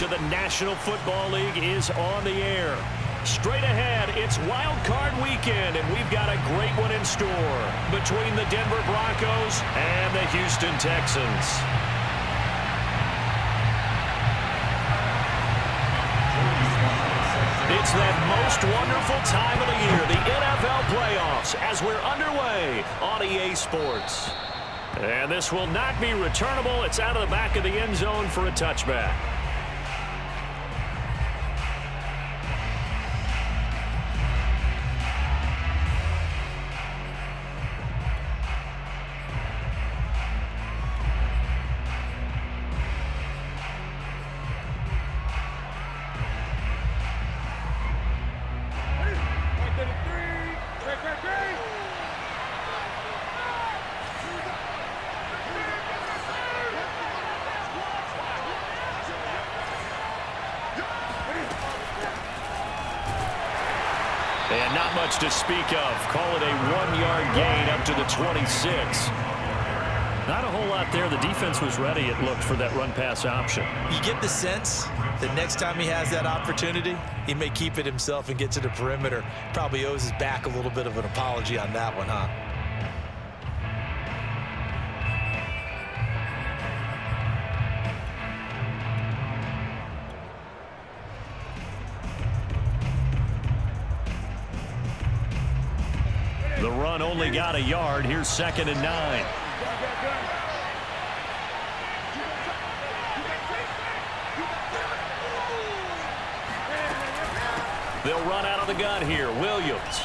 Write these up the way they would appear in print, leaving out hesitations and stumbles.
of the National Football League is on the air. Straight ahead, it's Wildcard weekend, and we've got a great one in store between the Denver Broncos and the Houston Texans. It's that most wonderful time of the year, the NFL playoffs, as we're underway on EA Sports. And this will not be returnable. It's out of the back of the end zone for a touchback. And not much to speak of. Call it a 1-yard gain up to the 26. Not a whole lot there. The defense was ready, it looked, for that run-pass option. You get the sense that next time he has that opportunity, he may keep it himself and get to the perimeter. Probably owes his back a little bit of an apology on that one, huh? The run only got a yard. Here's 2nd and 9. They'll run out of the gun here. Williams.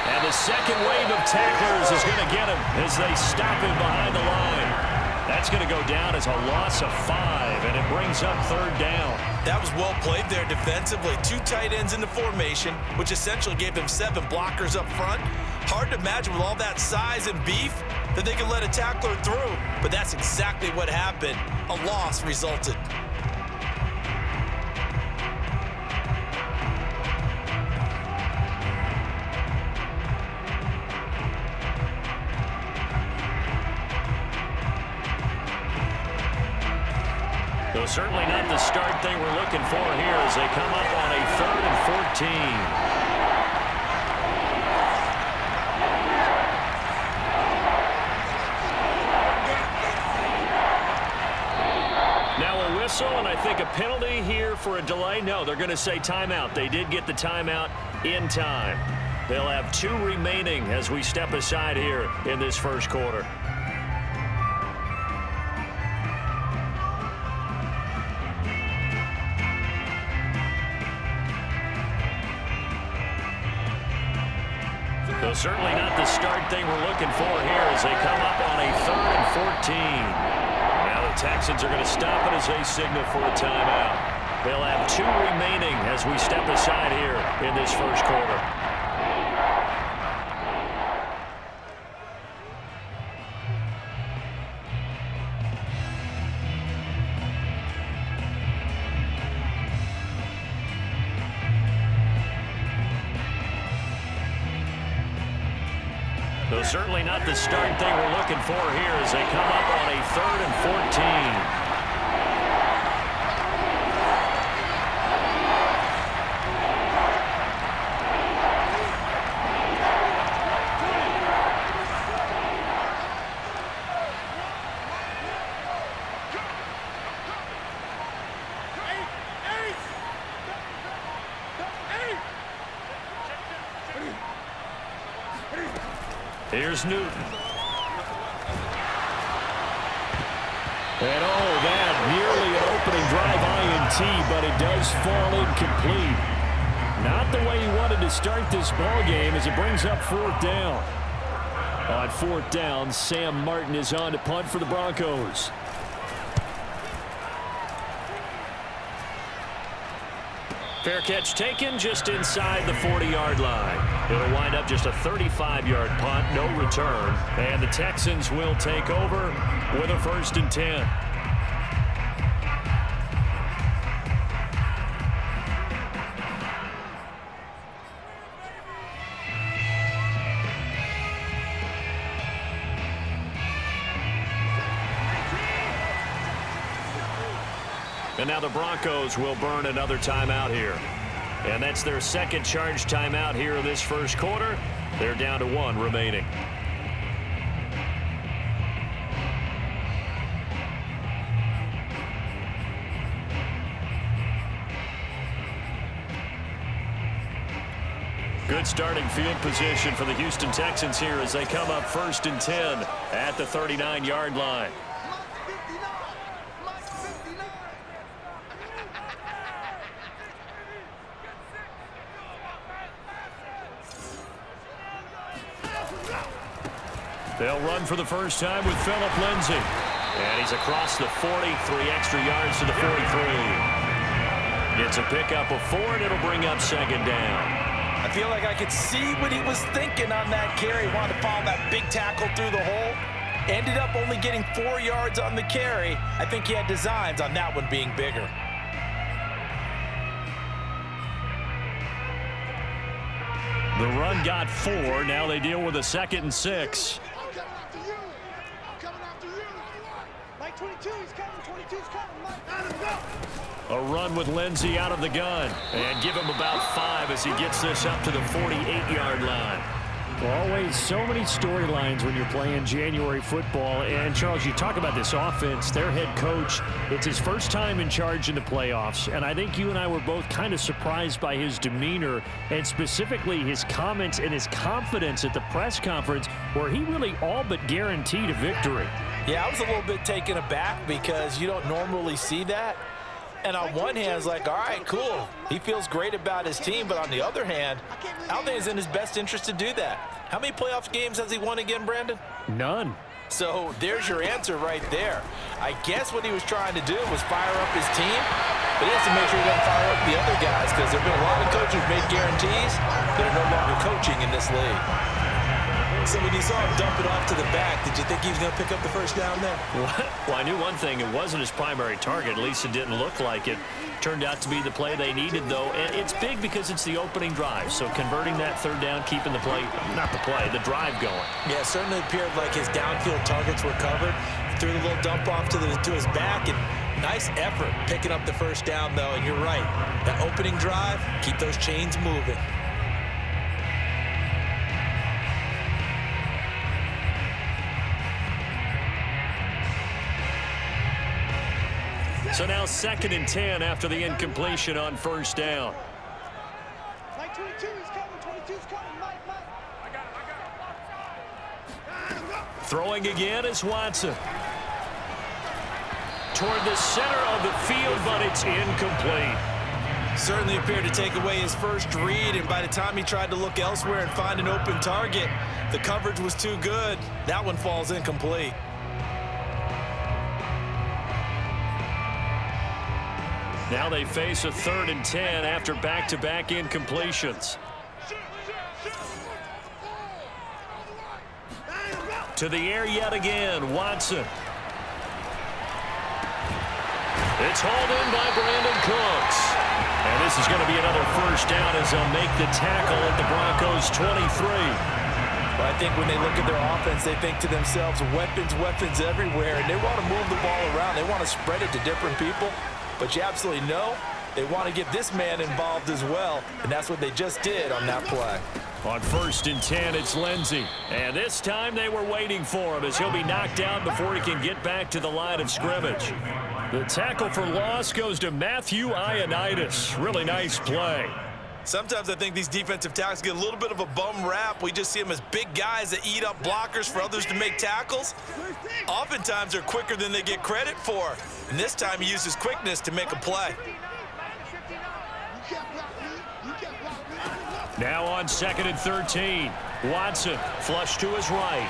And the second wave of tacklers is going to get him as they stop him behind the line. That's going to go down as a loss of 5, and it brings up 3rd down. That was well played there defensively. 2 tight ends in the formation, which essentially gave them 7 blockers up front. Hard to imagine with all that size and beef that they could let a tackler through. But that's exactly what happened. A loss resulted. So certainly not the start they were looking for here as they come up on a 3rd and 14. Now a whistle, and I think a penalty here for a delay. No, they're going to say timeout. They did get the timeout in time. They'll have 2 remaining as we step aside here in this first quarter. So certainly not the start they were looking for here as they come up on a 3rd and 14. Now the Texans are going to stop it as they signal for a timeout. They'll have 2 remaining as we step aside here in this first quarter. So certainly not the start they were looking for here as they come up on a 3rd and 14. Here's Newton. And that nearly an opening drive INT, but it does fall incomplete. Not the way he wanted to start this ball game as it brings up 4th down. On 4th down, Sam Martin is on to punt for the Broncos. Fair catch taken just inside the 40-yard line. It'll wind up just a 35-yard punt, no return. And the Texans will take over with a 1st and 10. And now the Broncos will burn another timeout here. And that's their second charge timeout here in this first quarter. They're down to 1 remaining. Good starting field position for the Houston Texans here as they come up 1st and 10 at the 39-yard line. They'll run for the first time with Phillip Lindsay. And he's across the 40, 3 extra yards to the 43. It's a pickup of 4, and it'll bring up 2nd down. I feel like I could see what he was thinking on that carry. Wanted to follow that big tackle through the hole. Ended up only getting 4 yards on the carry. I think he had designs on that one being bigger. The run got 4. Now they deal with a 2nd and 6. I'm coming after you. I'm coming after you. Mike 22, he's coming. 22's coming. Mike, let him go. A run with Lindsay out of the gun. And give him about 5 as he gets this up to the 48-yard line. Always so many storylines when you're playing January football. And, Charles, you talk about this offense, their head coach, it's his first time in charge in the playoffs. And I think you and I were both kind of surprised by his demeanor and specifically his comments and his confidence at the press conference where he really all but guaranteed a victory. Yeah, I was a little bit taken aback because you don't normally see that. And on one hand, it's like, all right, cool. He feels great about his team. But on the other hand, I don't think it's in his best interest to do that. How many playoff games has he won again, Brandon? None. So there's your answer right there. I guess what he was trying to do was fire up his team. But he has to make sure he doesn't fire up the other guys because there have been a lot of coaches who've made guarantees that are no longer coaching in this league. So when you saw him dump it off to the back, did you think he was going to pick up the first down there? Well, I knew one thing. It wasn't his primary target. At least it didn't look like it. Turned out to be the play they needed, though. And it's big because it's the opening drive. So converting that 3rd down, keeping the play, not the play, the drive going. Yeah, it certainly appeared like his downfield targets were covered. Threw the little dump off to his back. And nice effort picking up the first down, though. And you're right. That opening drive, keep those chains moving. So now 2nd and 10 after the incompletion on 1st down. Mike 22, he's coming. 22's coming. Mike. I got it. Throwing again is Watson. Toward the center of the field, but it's incomplete. Certainly appeared to take away his first read, and by the time he tried to look elsewhere and find an open target, the coverage was too good. That one falls incomplete. Now they face a 3rd and 10 after back-to-back incompletions. To the air yet again, Watson. It's hauled in by Brandon Cooks. And this is going to be another first down as they'll make the tackle at the Broncos' 23. Well, I think when they look at their offense, they think to themselves, weapons everywhere, and they want to move the ball around. They want to spread it to different people. But you absolutely know they want to get this man involved as well, and that's what they just did on that play. On 1st and 10, it's Lindsay. And this time they were waiting for him as he'll be knocked down before he can get back to the line of scrimmage. The tackle for loss goes to Matthew Ioannidis. Really nice play. Sometimes I think these defensive tackles get a little bit of a bum rap. We just see them as big guys that eat up blockers for others to make tackles. Oftentimes they're quicker than they get credit for. And this time he used his quickness to make a play. Now on 2nd and 13. Watson flush to his right.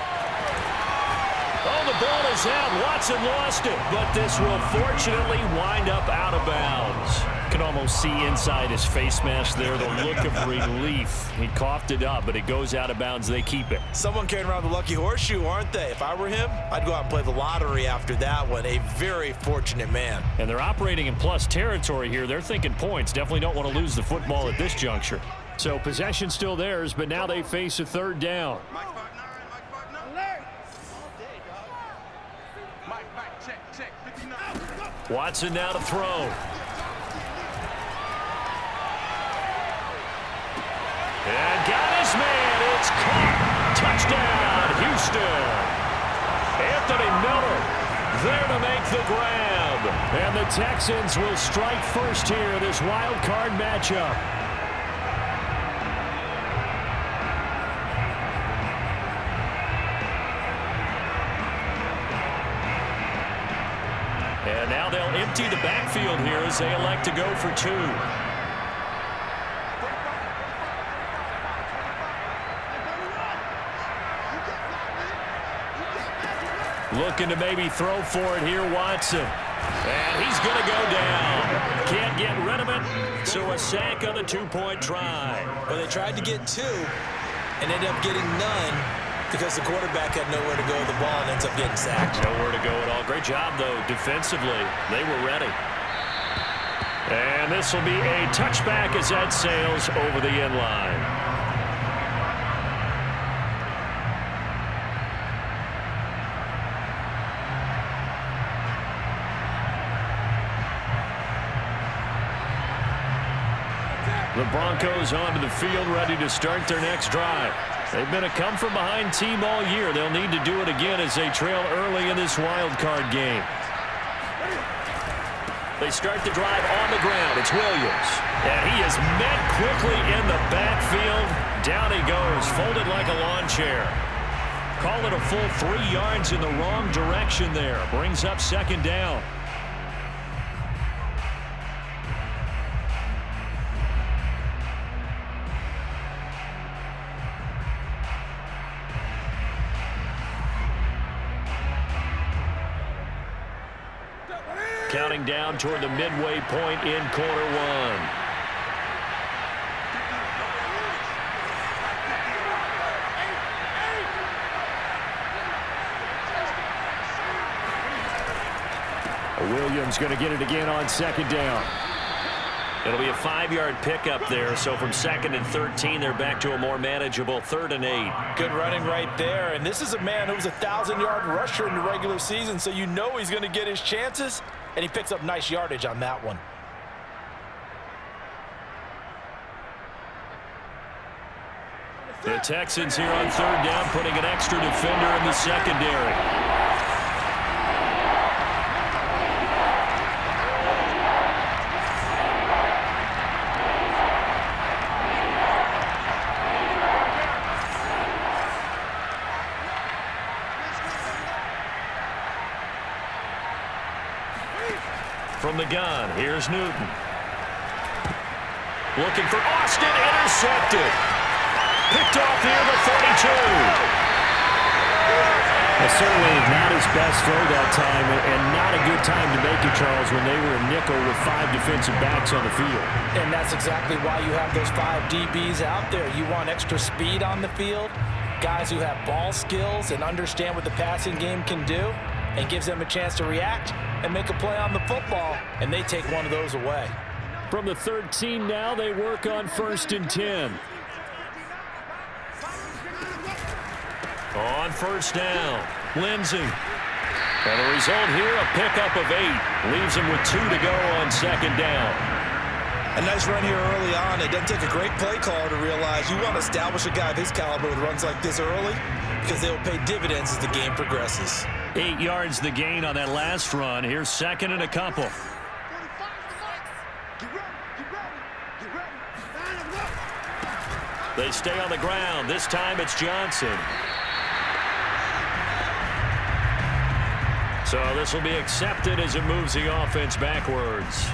Oh, the ball is out. Watson lost it, but this will fortunately wind up out of bounds. Can almost see inside his face mask there the look of relief. He coughed it up, but it goes out of bounds. They keep it. Someone carrying around the lucky horseshoe, aren't they? If I were him, I'd go out and play the lottery after that one. A very fortunate man. And they're operating in plus territory here. They're thinking points. Definitely don't want to lose the football at this juncture. So possession still theirs, but now they face a 3rd down. Watson now to throw. And got his man. It's caught. Touchdown, Houston. Anthony Miller there to make the grab. And the Texans will strike first here in this wild card matchup. And now they'll empty the backfield here as they elect to go for two. Looking to maybe throw for it here, Watson. And he's going to go down. Can't get rid of it, so a sack on the two-point try. Well, they tried to get two and ended up getting none because the quarterback had nowhere to go with the ball and ends up getting sacked. Nowhere to go at all. Great job, though, defensively. They were ready. And this will be a touchback as that sails over the end line. The Broncos onto the field, ready to start their next drive. They've been a come-from-behind team all year. They'll need to do it again as they trail early in this wild card game. They start the drive on the ground. It's Williams. And he is met quickly in the backfield. Down he goes, folded like a lawn chair. Call it a full 3 yards in the wrong direction there. Brings up second down. Counting down toward the midway point in quarter one. Williams going to get it again on second down. It'll be a 5-yard pickup there, so from 2nd and 13, they're back to a more manageable 3rd and 8. Good running right there, and this is a man who was a 1,000-yard rusher in the regular season, so you know he's going to get his chances, and he picks up nice yardage on that one. The Texans here on 3rd down, putting an extra defender in the secondary. From the gun, here's Newton. Looking for Austin, intercepted. Picked off near the 32. Well, certainly not his best throw that time, and not a good time to make it, Charles, when they were a nickel with 5 defensive backs on the field. And that's exactly why you have those 5 DBs out there. You want extra speed on the field, guys who have ball skills and understand what the passing game can do, and gives them a chance to react and make a play on the football, and they take one of those away. From the 13 now, they work on 1st and 10. On 1st down, Lindsey. And the result here, a pickup of 8. Leaves him with 2 to go on 2nd down. A nice run here early on. It doesn't take a great play caller to realize you want to establish a guy of his caliber with runs like this early, because they will pay dividends as the game progresses. 8 yards the gain on that last run. Here's 2nd and a couple. They stay on the ground. This time it's Johnson. So this will be accepted as it moves the offense backwards.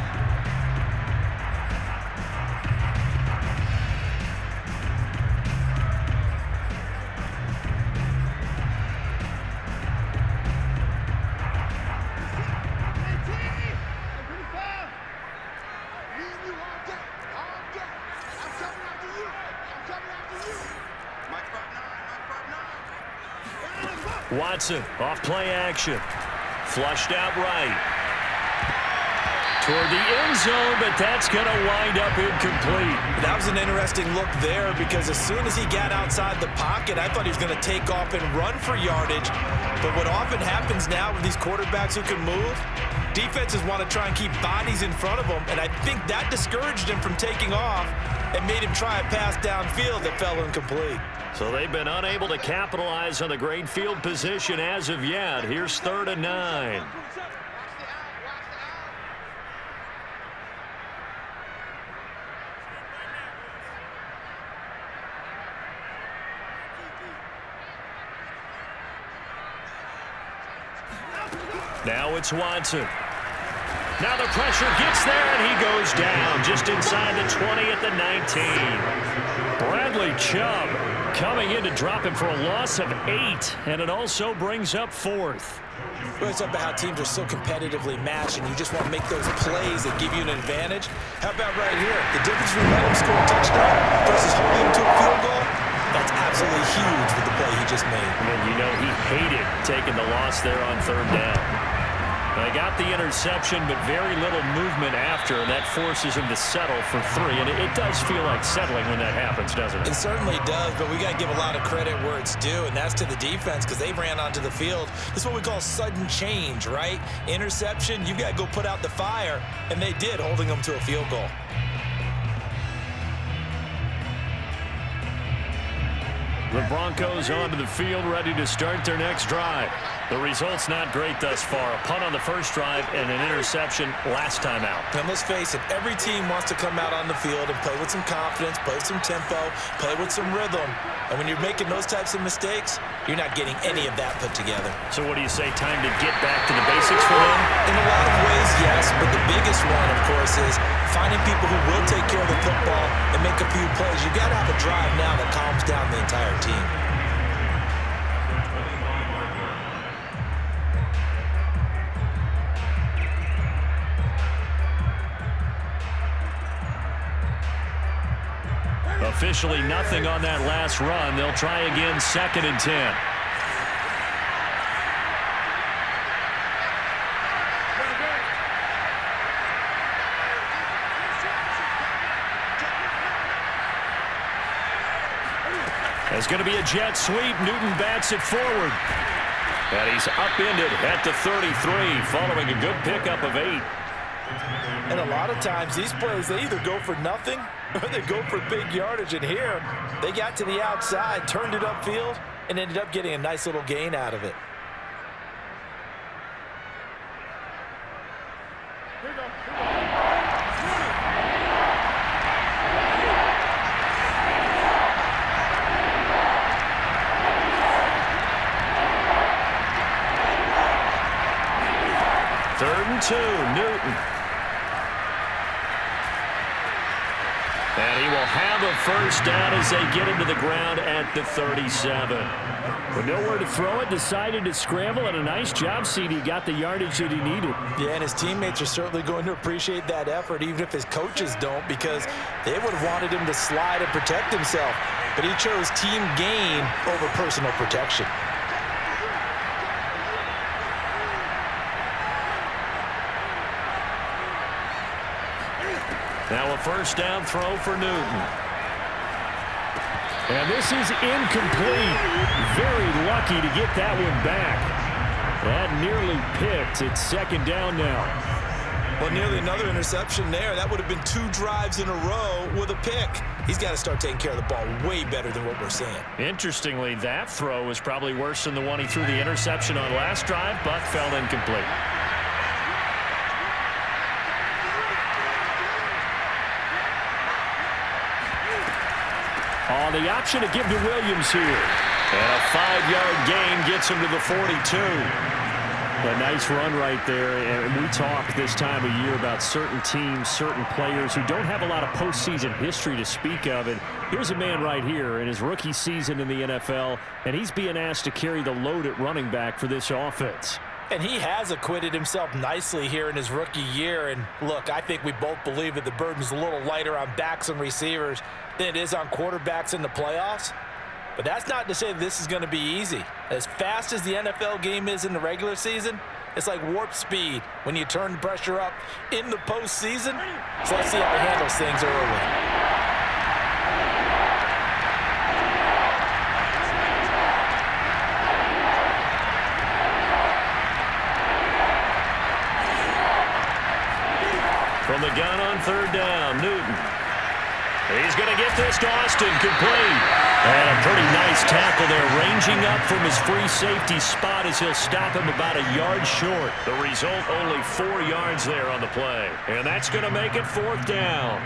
Watson off play action. Flushed out right. toward the end zone, but that's going to wind up incomplete. That was an interesting look there because as soon as he got outside the pocket, I thought he was going to take off and run for yardage. But what often happens now with these quarterbacks who can move, defenses want to try and keep bodies in front of them, and I think that discouraged him from taking off and made him try a pass downfield that fell incomplete. So they've been unable to capitalize on the great field position as of yet. Here's 3rd and 9. Now it's Watson. Now the pressure gets there, and he goes down just inside the 20 at the 19. Bradley Chubb coming in to drop him for a loss of 8, and it also brings up 4th. Well, it's about how teams are so competitively matched, and you just want to make those plays that give you an advantage. How about right here? The difference between letting him score a touchdown versus holding him to a field goal, that's absolutely huge with the play he just made. And you know he hated taking the loss there on 3rd down. They got the interception, but very little movement after, and that forces him to settle for 3. And it does feel like settling when that happens, doesn't it? It certainly does, but we got to give a lot of credit where it's due, and that's to the defense because they ran onto the field. This is what we call sudden change, right? Interception, you got to go put out the fire, and they did, holding them to a field goal. The Broncos onto the field, ready to start their next drive. The result's not great thus far. A punt on the first drive and an interception last time out. And let's face it, every team wants to come out on the field and play with some confidence, play with some tempo, play with some rhythm. And when you're making those types of mistakes, you're not getting any of that put together. So what do you say, time to get back to the basics for them? In a lot of ways, yes, but the biggest one, of course, is finding people who will take care of the football and make a few plays. You got to have a drive now that calms down the entire team. Officially nothing on that last run. They'll try again, 2nd and 10. There's going to be a jet sweep. Newton bats it forward. And he's upended at the 33 following a good pickup of 8. And a lot of times these plays, they either go for nothing or they go for big yardage. And here, they got to the outside, turned it upfield, and ended up getting a nice little gain out of it. Third and 2, Newton. And he will have a first down as they get him to the ground at the 37. With nowhere to throw it, decided to scramble, and a nice job, CD. Got the yardage that he needed. Yeah, and his teammates are certainly going to appreciate that effort, even if his coaches don't, because they would have wanted him to slide and protect himself. But he chose team gain over personal protection. Now a first down throw for Newton. And this is incomplete. Very lucky to get that one back. That nearly picked. It's 2nd down now. Well, nearly another interception there. That would have been 2 drives in a row with a pick. He's got to start taking care of the ball way better than what we're seeing. Interestingly, that throw was probably worse than the one he threw the interception on last drive, but fell incomplete. Oh, the option to give to Williams here. And a 5-yard gain gets him to the 42. A nice run right there. And we talk this time of year about certain teams, certain players who don't have a lot of postseason history to speak of. And here's a man right here in his rookie season in the NFL, and he's being asked to carry the load at running back for this offense. And he has acquitted himself nicely here in his rookie year. And look, I think we both believe that the burden's a little lighter on backs and receivers than it is on quarterbacks in the playoffs. But that's not to say this is going to be easy. As fast as the NFL game is in the regular season, It's like warp speed when you turn the pressure up in the postseason. So let's see how he handles things early. From the gun on third down, Newton. He's going to get this to Austin, complete. And a pretty nice tackle there, ranging up from his free safety spot as he'll stop him about a yard short. The result, only 4 yards there on the play. And that's going to make it fourth down.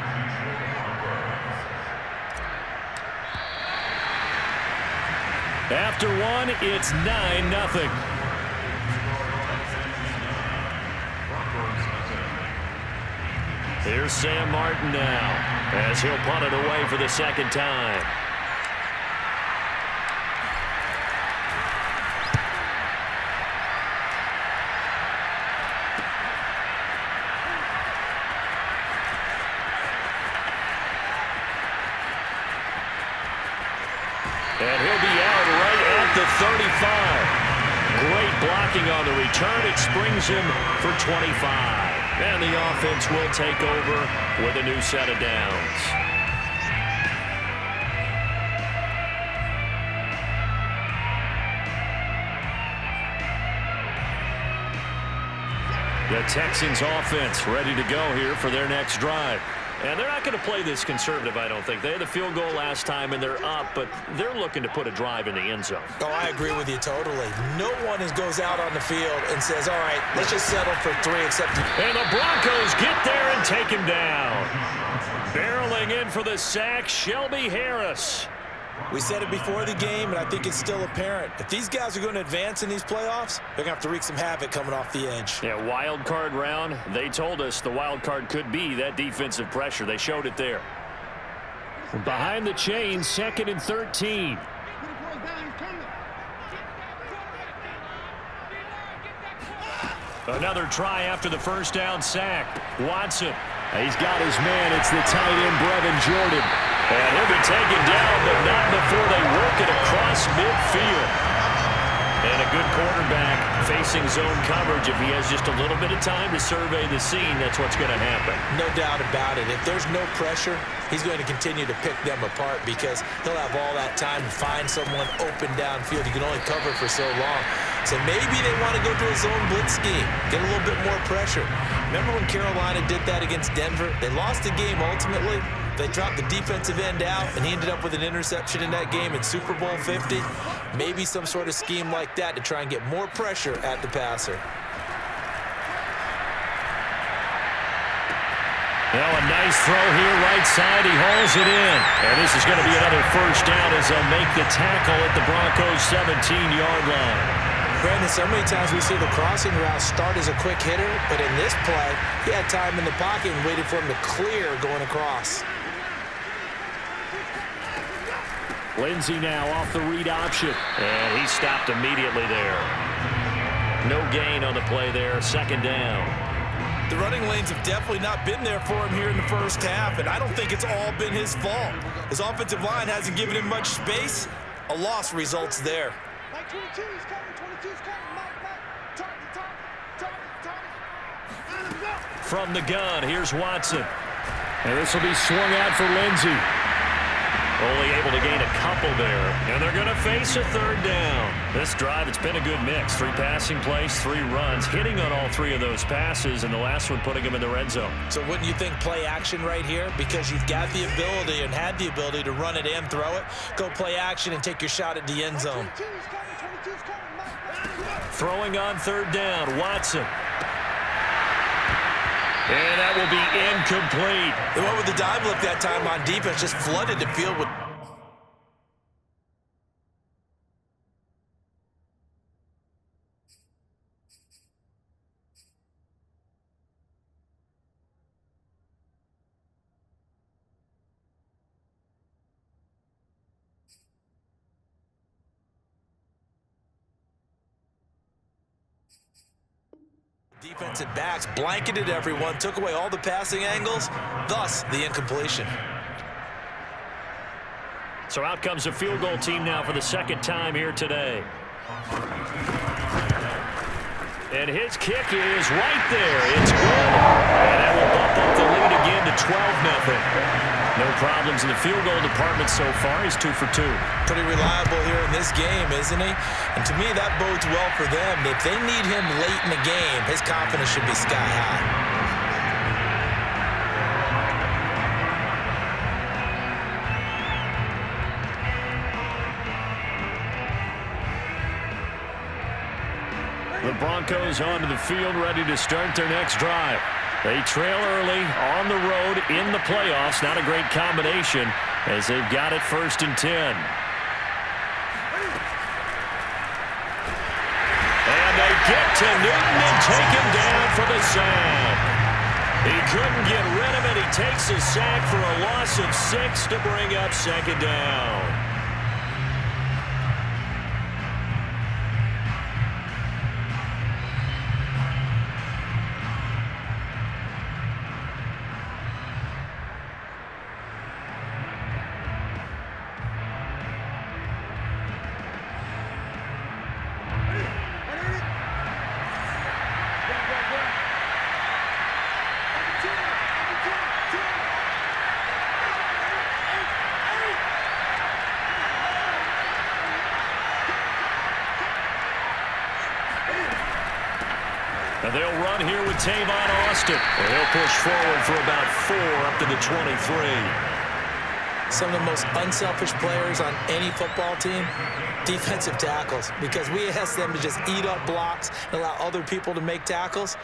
After one, it's 9-0. Here's Sam Martin now, as he'll punt it away for the second time. And he'll be out right at the 35. Great blocking on the return. It springs him for 25. And the offense will take over with a new set of downs. The Texans offense ready to go here for their next drive. And they're not going to play this conservative, I don't think. They had the field goal last time, and they're up, but they're looking to put a drive in the end zone. Oh, I agree with you totally. No one goes out on the field and says, all right, let's just settle for 3 except... And the Broncos get there and take him down. Barreling in for the sack, Shelby Harris. We said it before the game, and I think it's still apparent. If these guys are going to advance in these playoffs, they're going to have to wreak some havoc coming off the edge. Yeah, wild card round. They told us the wild card could be that defensive pressure. They showed it there. Behind the chain, 2nd and 13. Another try after the first down sack. Watson. He's got his man. It's the tight end, Brevin Jordan. And he'll be taken down, but not before they work it across midfield. And a good quarterback facing zone coverage. If he has just a little bit of time to survey the scene, that's what's going to happen. No doubt about it. If there's no pressure, he's going to continue to pick them apart because he'll have all that time to find someone open downfield. He can only cover for so long. So maybe they want to go to a zone blitz scheme, get a little bit more pressure. Remember when Carolina did that against Denver? They lost the game ultimately. They dropped the defensive end out, and he ended up with an interception in that game in Super Bowl 50. Maybe some sort of scheme like that to try and get more pressure at the passer. Well, a nice throw here, right side. He hauls it in. And this is going to be another first down as they'll make the tackle at the Broncos' 17-yard line. Brandon, so many times we see the crossing route start as a quick hitter, but in this play, he had time in the pocket and waited for him to clear going across. Lindsey now off the read option, and he stopped immediately there. No gain on the play there, second down. The running lanes have definitely not been there for him here in the first half, and I don't think it's all been his fault. His offensive line hasn't given him much space. A loss results there. Like 22, he's coming, 22's coming, Mike, target. Let him go. From the gun, here's Watson. And this will be swung out for Lindsey. Only able to gain a couple there. And they're going to face a third down. This drive, it's been a good mix. 3 passing plays, 3 runs, hitting on all 3 of those passes, and the last one putting him in the red zone. So wouldn't you think play action right here? Because you've got the ability and had the ability to run it and throw it. Go play action and take your shot at the end zone. 22's coming, Mike. Throwing on third down, Watson. And that will be incomplete. They went with the dive look that time on defense, just flooded the field with... defensive backs, blanketed everyone, took away all the passing angles, thus the incompletion. So out comes a field goal team now for the second time here today. And his kick is right there. It's good. And that will bump up the lead again to 12-0. No problems in the field goal department so far. He's 2 for 2. Pretty reliable here in this game, isn't he? And to me, that bodes well for them. If they need him late in the game, his confidence should be sky high. The Broncos onto the field, ready to start their next drive. They trail early on the road in the playoffs. Not a great combination as they've got it 1st and 10. And they get to Newton and take him down for the sack. He couldn't get rid of it. He takes a sack for a loss of 6 to bring up 2nd down. And they'll run here with Tavon Austin. And he'll push forward for about 4 up to the 23. Some of the most unselfish players on any football team, defensive tackles, because we ask them to just eat up blocks and allow other people to make tackles.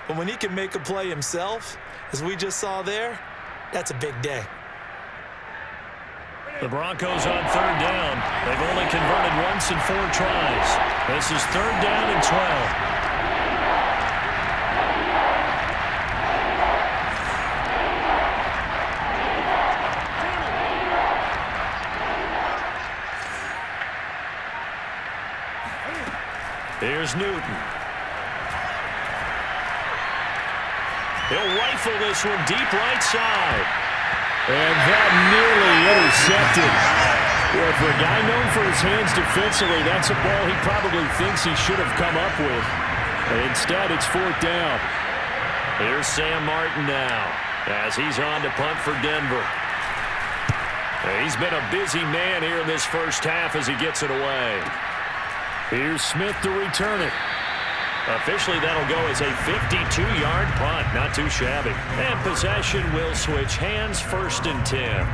But when he can make a play himself, as we just saw there, that's a big day. The Broncos on 3rd down. They've only converted once in 4 tries. This is 3rd down and 12. Here's Newton. He'll rifle this one deep right side. And that nearly intercepted. Well, for a guy known for his hands defensively, that's a ball he probably thinks he should have come up with. Instead, it's 4th down. Here's Sam Martin now as he's on to punt for Denver. He's been a busy man here in this first half as he gets it away. Here's Smith to return it. Officially, that'll go as a 52-yard punt. Not too shabby. And possession will switch hands, 1st and 10.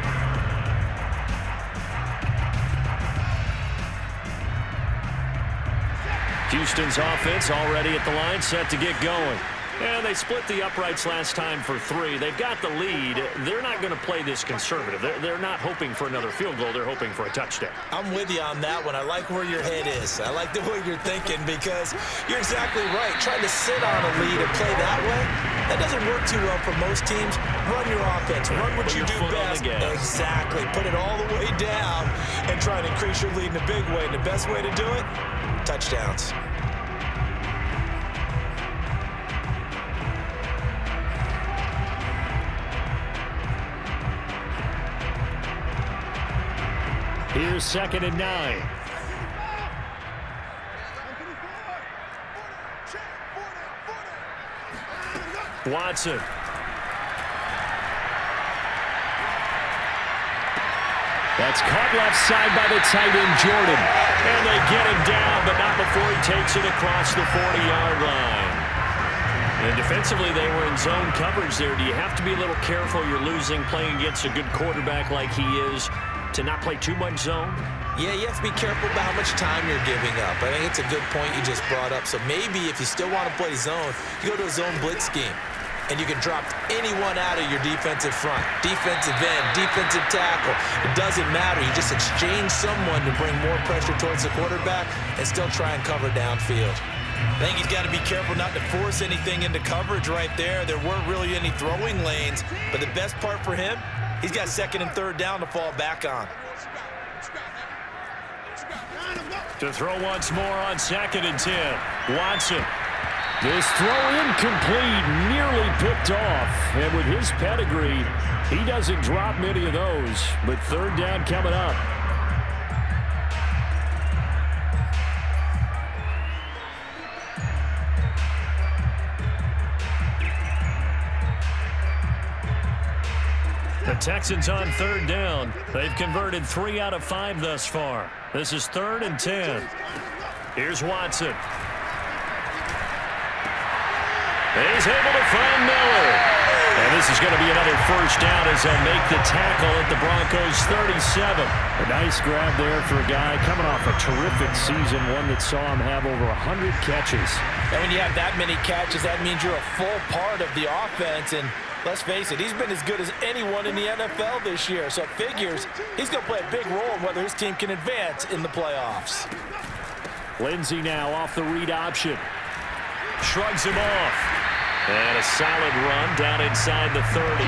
Houston's offense already at the line, set to get going. And they split the uprights last time for 3. They've got the lead. They're not going to play this conservative. They're not hoping for another field goal. They're hoping for a touchdown. I'm with you on that one. I like where your head is. I like the way you're thinking because you're exactly right. Trying to sit on a lead and play that way, that doesn't work too well for most teams. Run your offense. Run what you do best. Exactly. Put it all the way down and try and increase your lead in a big way. And the best way to do it, touchdowns. Here's 2nd and 9. Watson. That's caught left side by the tight end, Jordan. And they get him down, but not before he takes it across the 40-yard line. And defensively, they were in zone coverage there. Do you have to be a little careful? You're losing playing against a good quarterback like he is, to not play too much zone? Yeah, you have to be careful about how much time you're giving up. I think it's a good point you just brought up. So maybe if you still want to play zone, you go to a zone blitz scheme. And you can drop anyone out of your defensive front. Defensive end, defensive tackle. It doesn't matter. You just exchange someone to bring more pressure towards the quarterback and still try and cover downfield. I think he's got to be careful not to force anything into coverage right there. There weren't really any throwing lanes. But the best part for him, he's got 2nd and 3rd down to fall back on. To throw once more on 2nd and 10. Watson. This throw incomplete, nearly picked off. And with his pedigree, he doesn't drop many of those. But 3rd down coming up. The Texans on third down. They've converted 3 out of 5 thus far. This is 3rd and 10. Here's Watson. He's able to find Miller. And this is going to be another first down as they'll make the tackle at the Broncos 37. A nice grab there for a guy coming off a terrific season, one that saw him have over 100 catches. And when you have that many catches, that means you're a full part of the offense. And let's face it, he's been as good as anyone in the NFL this year. So it figures he's going to play a big role in whether his team can advance in the playoffs. Lindsey now off the read option. Shrugs him off. And a solid run down inside the 30.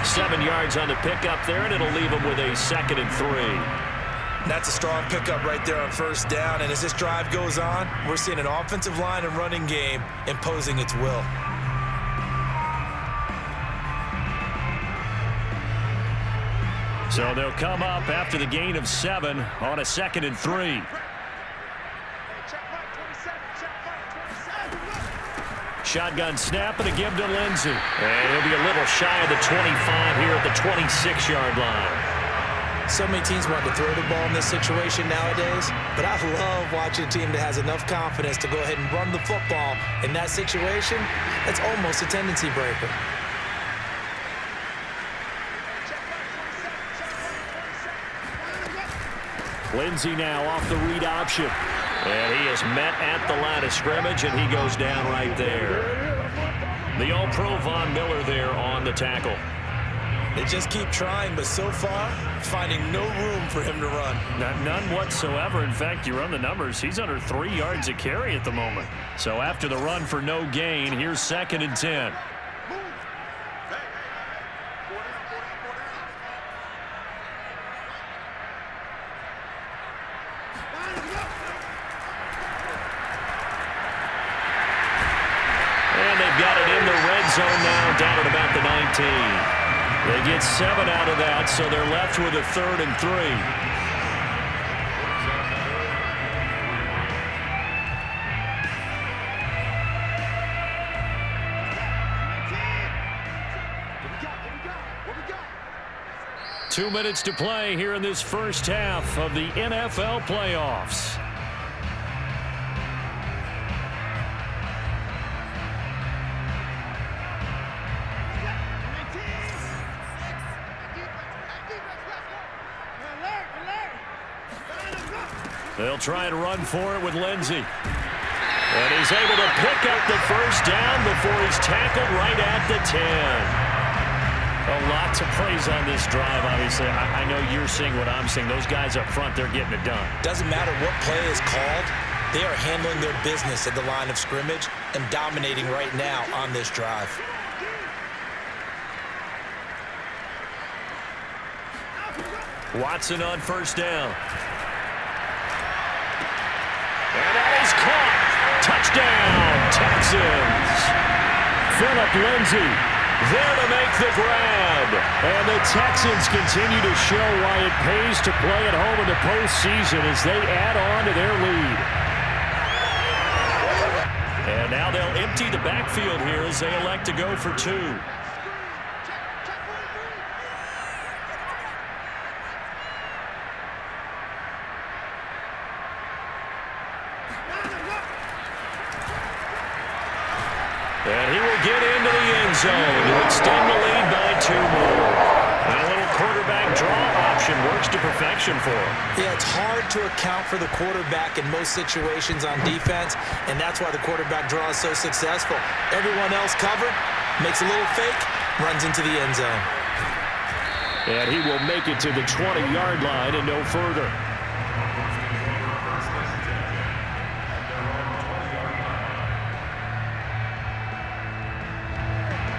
7 yards on the pickup there, and it'll leave him with a 2nd and 3. That's a strong pickup right there on first down. And as this drive goes on, we're seeing an offensive line and running game imposing its will. So they'll come up after the gain of 7 on a 2nd and 3. Shotgun snap and a give to Lindsey. And he'll be a little shy of the 25 here at the 26-yard line. So many teams want to throw the ball in this situation nowadays, but I love watching a team that has enough confidence to go ahead and run the football. In that situation, that's almost a tendency breaker. Lindsey now off the read option. And he is met at the line of scrimmage, and he goes down right there. The All-Pro Von Miller there on the tackle. They just keep trying, but so far, finding no room for him to run. None whatsoever. In fact, you run the numbers, he's under 3 yards a carry at the moment. So after the run for no gain, here's 2nd and 10. Zone now down at about the 19. They get 7 out of that, so they're left with a 3rd and 3. Two minutes to play here in this first half of the NFL playoffs. They'll try and run for it with Lindsey. And he's able to pick up the first down before he's tackled right at the 10. A lot to praise on this drive, obviously. I know you're seeing what I'm seeing. Those guys up front, they're getting it done. Doesn't matter what play is called. They are handling their business at the line of scrimmage and dominating right now on this drive. Watson on first down. And that is caught. Touchdown, Texans. Phillip Lindsey there to make the grab. And the Texans continue to show why it pays to play at home in the postseason as they add on to their lead. And now they'll empty the backfield here as they elect to go for 2. And he will get into the end zone to extend the lead by 2 more. And a little quarterback draw option works to perfection for him. Yeah, it's hard to account for the quarterback in most situations on defense, and that's why the quarterback draw is so successful. Everyone else covered, makes a little fake, runs into the end zone. And he will make it to the 20-yard line and no further.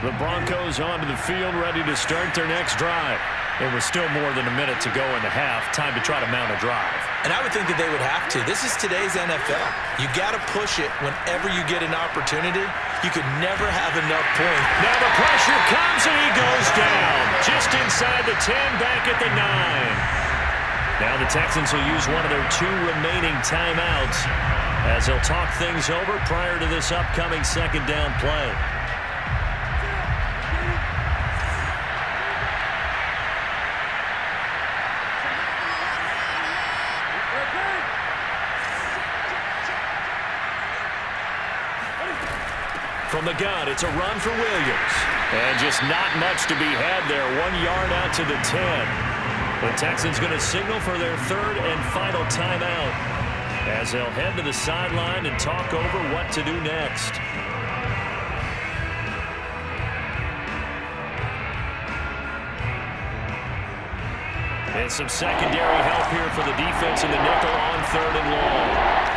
The Broncos onto the field, ready to start their next drive. It was still more than a minute to go in the half. Time to try to mount a drive. And I would think that they would have to. This is today's NFL. You got to push it whenever you get an opportunity. You could never have enough points. Now the pressure comes and he goes down. Just inside the 10, back at the 9. Now the Texans will use one of their 2 remaining timeouts as they'll talk things over prior to this upcoming second down play. From the gun, it's a run for Williams. And just not much to be had there. 1 yard out to the 10. The Texans going to signal for their third and final timeout as they'll head to the sideline and talk over what to do next. And some secondary help here for the defense in the nickel on 3rd and long.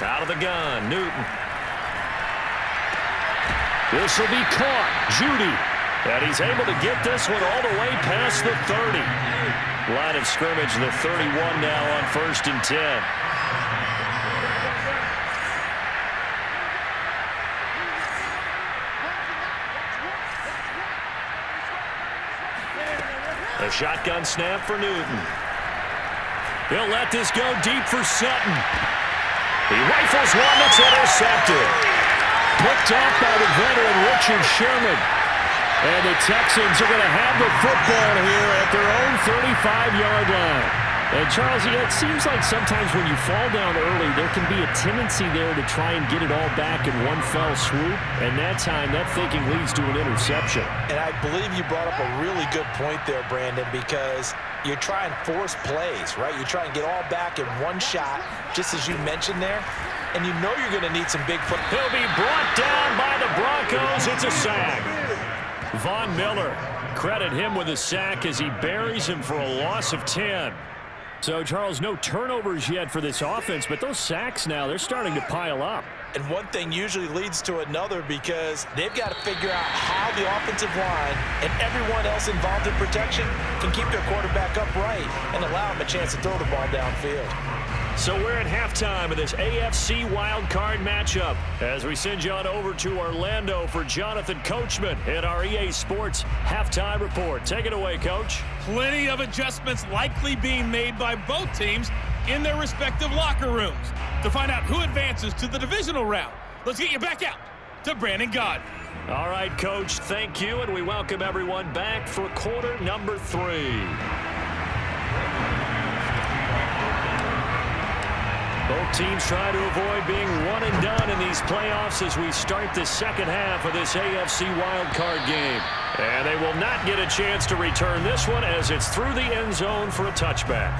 Out of the gun, Newton. This will be caught. Judy. And he's able to get this one all the way past the 30. Line of scrimmage, the 31 now on 1st and 10. A shotgun snap for Newton. He'll let this go deep for Sutton. He rifles one that's intercepted. Picked off by the veteran Richard Sherman. And the Texans are going to have the football here at their own 35-yard line. And Charles, it seems like sometimes when you fall down early, there can be a tendency there to try and get it all back in one fell swoop. And that time, that thinking leads to an interception. And I believe you brought up a really good point there, Brandon, because you try and force plays, right? You try and get all back in one shot, just as you mentioned there. And you know you're going to need some big play. He'll be brought down by the Broncos. It's a sack. Von Miller, credit him with a sack as he buries him for a loss of 10. So, Charles, no turnovers yet for this offense, but those sacks now, they're starting to pile up. And one thing usually leads to another because they've got to figure out how the offensive line and everyone else involved in protection can keep their quarterback upright and allow him a chance to throw the ball downfield. So we're at halftime of this AFC Wildcard matchup as we send you on over to Orlando for Jonathan Coachman in our EA Sports Halftime Report. Take it away, Coach. Plenty of adjustments likely being made by both teams in their respective locker rooms. To find out who advances to the divisional round, let's get you back out to Brandon Gaudin. All right, Coach, thank you, and we welcome everyone back for quarter number 3. Both teams try to avoid being one and done in these playoffs as we start the second half of this AFC wildcard game. And they will not get a chance to return this one as it's through the end zone for a touchback.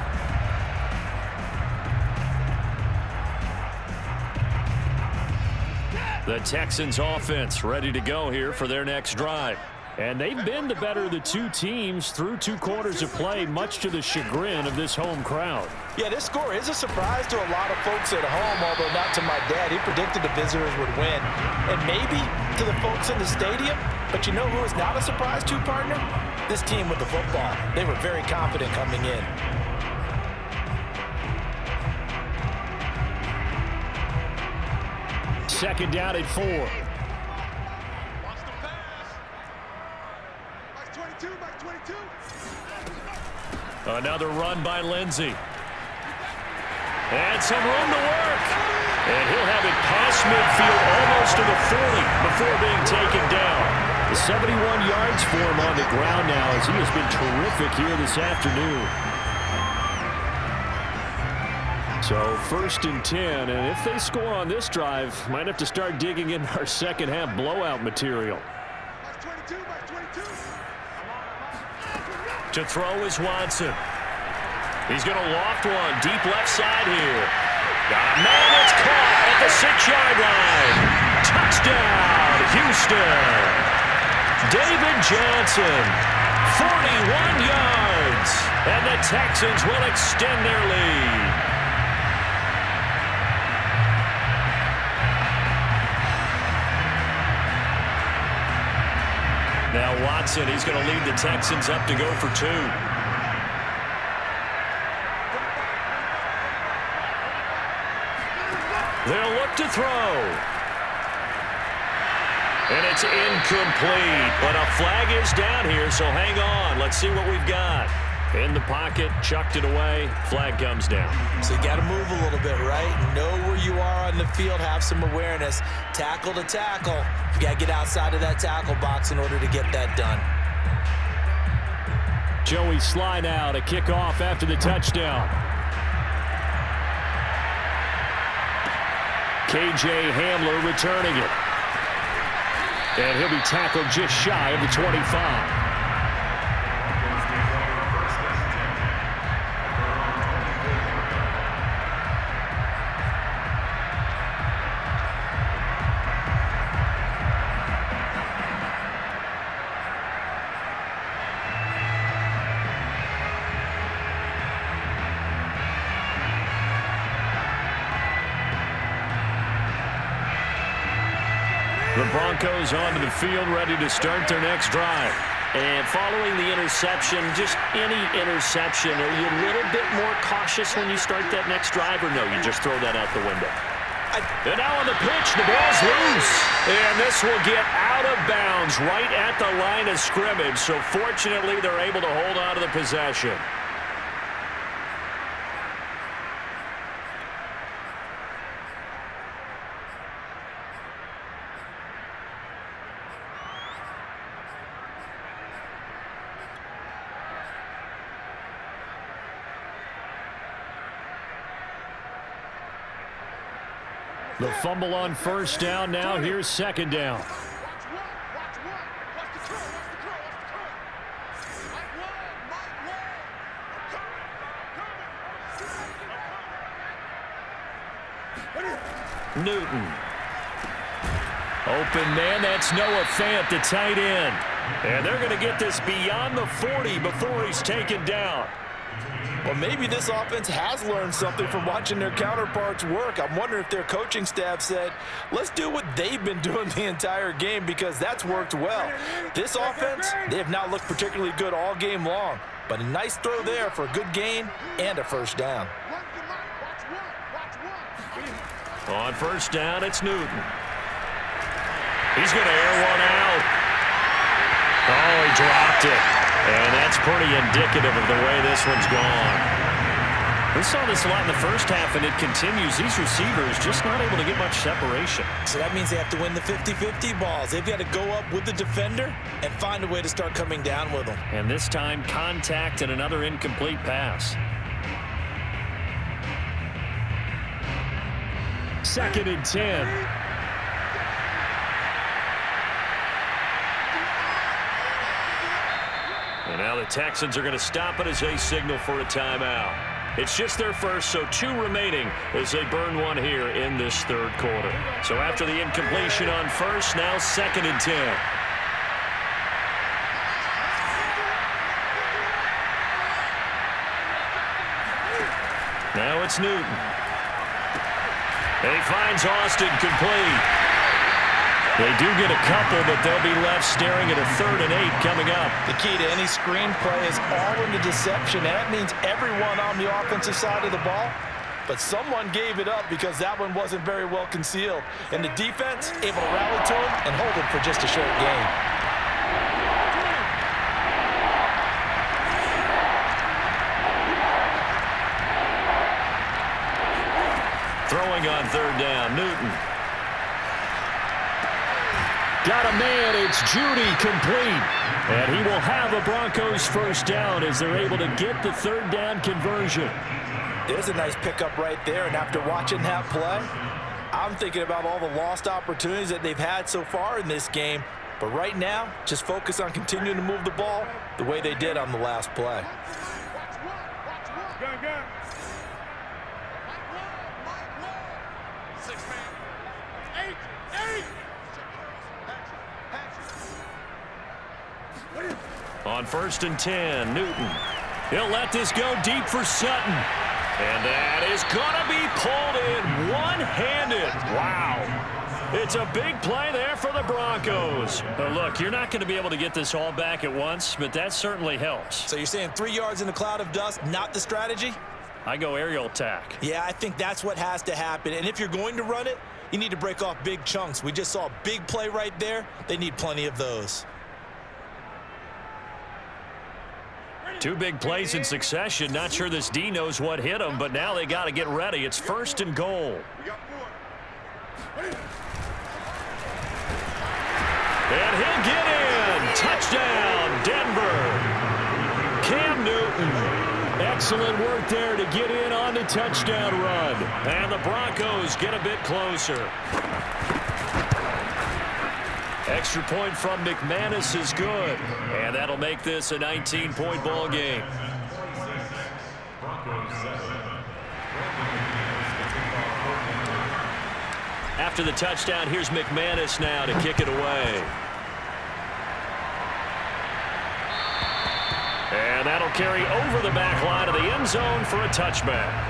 The Texans offense ready to go here for their next drive. And they've been the better of the two teams through 2 quarters of play, much to the chagrin of this home crowd. Yeah, this score is a surprise to a lot of folks at home, although not to my dad. He predicted the visitors would win. And maybe to the folks in the stadium. But you know who is not a surprise to, partner? This team with the football. They were very confident coming in. Second down at 4. Another run by Lindsey. And some room to work. And he'll have it past midfield almost to the 40 before being taken down. The 71 yards for him on the ground now as he has been terrific here this afternoon. So 1st and 10, and if they score on this drive, might have to start digging in our second half blowout material. To throw is Watson. He's going to loft one deep left side here. Got a man that's caught at the 6-yard line. Touchdown, Houston. David Johnson, 41 yards. And the Texans will extend their lead. Now Watson, he's going to lead the Texans up to go for 2. They'll look to throw. And it's incomplete. But a flag is down here, so hang on. Let's see what we've got. In the pocket, chucked it away. Flag comes down. So you got to move a little bit, right? Know where you are on the field. Have some awareness. Tackle to tackle. You got to get outside of that tackle box in order to get that done. Joey Sly now to kick off after the touchdown. KJ Hamler returning it. And he'll be tackled just shy of the 25. The Broncos onto the field, ready to start their next drive. And following the interception, just any interception, are you a little bit more cautious when you start that next drive, or no, you just throw that out the window? And now on the pitch, the ball's loose. And this will get out of bounds right at the line of scrimmage. So fortunately, they're able to hold on to the possession. The fumble on first down now. Here's second down. Watch one. Watch the curl. Newton. Open man. That's Noah Fant, the tight end. And they're going to get this beyond the 40 before he's taken down. Well, maybe this offense has learned something from watching their counterparts work. I'm wondering if their coaching staff said, let's do what they've been doing the entire game, because that's worked well. This offense, they have not looked particularly good all game long, but a nice throw there for a good gain and a first down. On first down, it's Newton. He's going to air one out. Oh, he dropped it. And that's pretty indicative of the way this one's gone. We saw this a lot in the first half, and it continues. These receivers just not able to get much separation. So that means they have to win the 50-50 balls. They've got to go up with the defender and find a way to start coming down with them. And this time, contact and another incomplete pass. Second and 10. And now the Texans are going to stop it as they signal for a timeout. It's just their first, so 2 remaining as they burn one here in this third quarter. So after the incompletion on first, now second and 10. Now it's Newton. And he finds Austin complete. They do get a couple, but they'll be left staring at a 3rd and 8 coming up. The key to any screenplay is all in the deception. And that means everyone on the offensive side of the ball. But someone gave it up because that one wasn't very well concealed. And the defense able to rally to him and hold him for just a short gain. Throwing on 3rd down, Newton. Got a man, it's Judy, complete. And he will have a Broncos first down as they're able to get the 3rd down conversion. There's a nice pickup right there, and after watching that play, I'm thinking about all the lost opportunities that they've had so far in this game. But right now, just focus on continuing to move the ball the way they did on the last play. On 1st and 10, Newton. He'll let this go deep for Sutton. And that is going to be pulled in one-handed. Wow. It's a big play there for the Broncos. But look, you're not going to be able to get this all back at once, but that certainly helps. So you're saying 3 yards in a cloud of dust, not the strategy? I go aerial attack. Yeah, I think that's what has to happen. And if you're going to run it, you need to break off big chunks. We just saw a big play right there. They need plenty of those. Ready? Two big plays in succession. Not sure this D knows what hit him, but now they got to get ready. It's 1st and goal. And he'll get in. Touchdown, Denver. Cam Newton. Excellent work there to get in on the touchdown run. And the Broncos get a bit closer. Extra point from McManus is good. And that'll make this a 19-point ball game. After the touchdown, here's McManus now to kick it away. And that'll carry over the back line of the end zone for a touchback.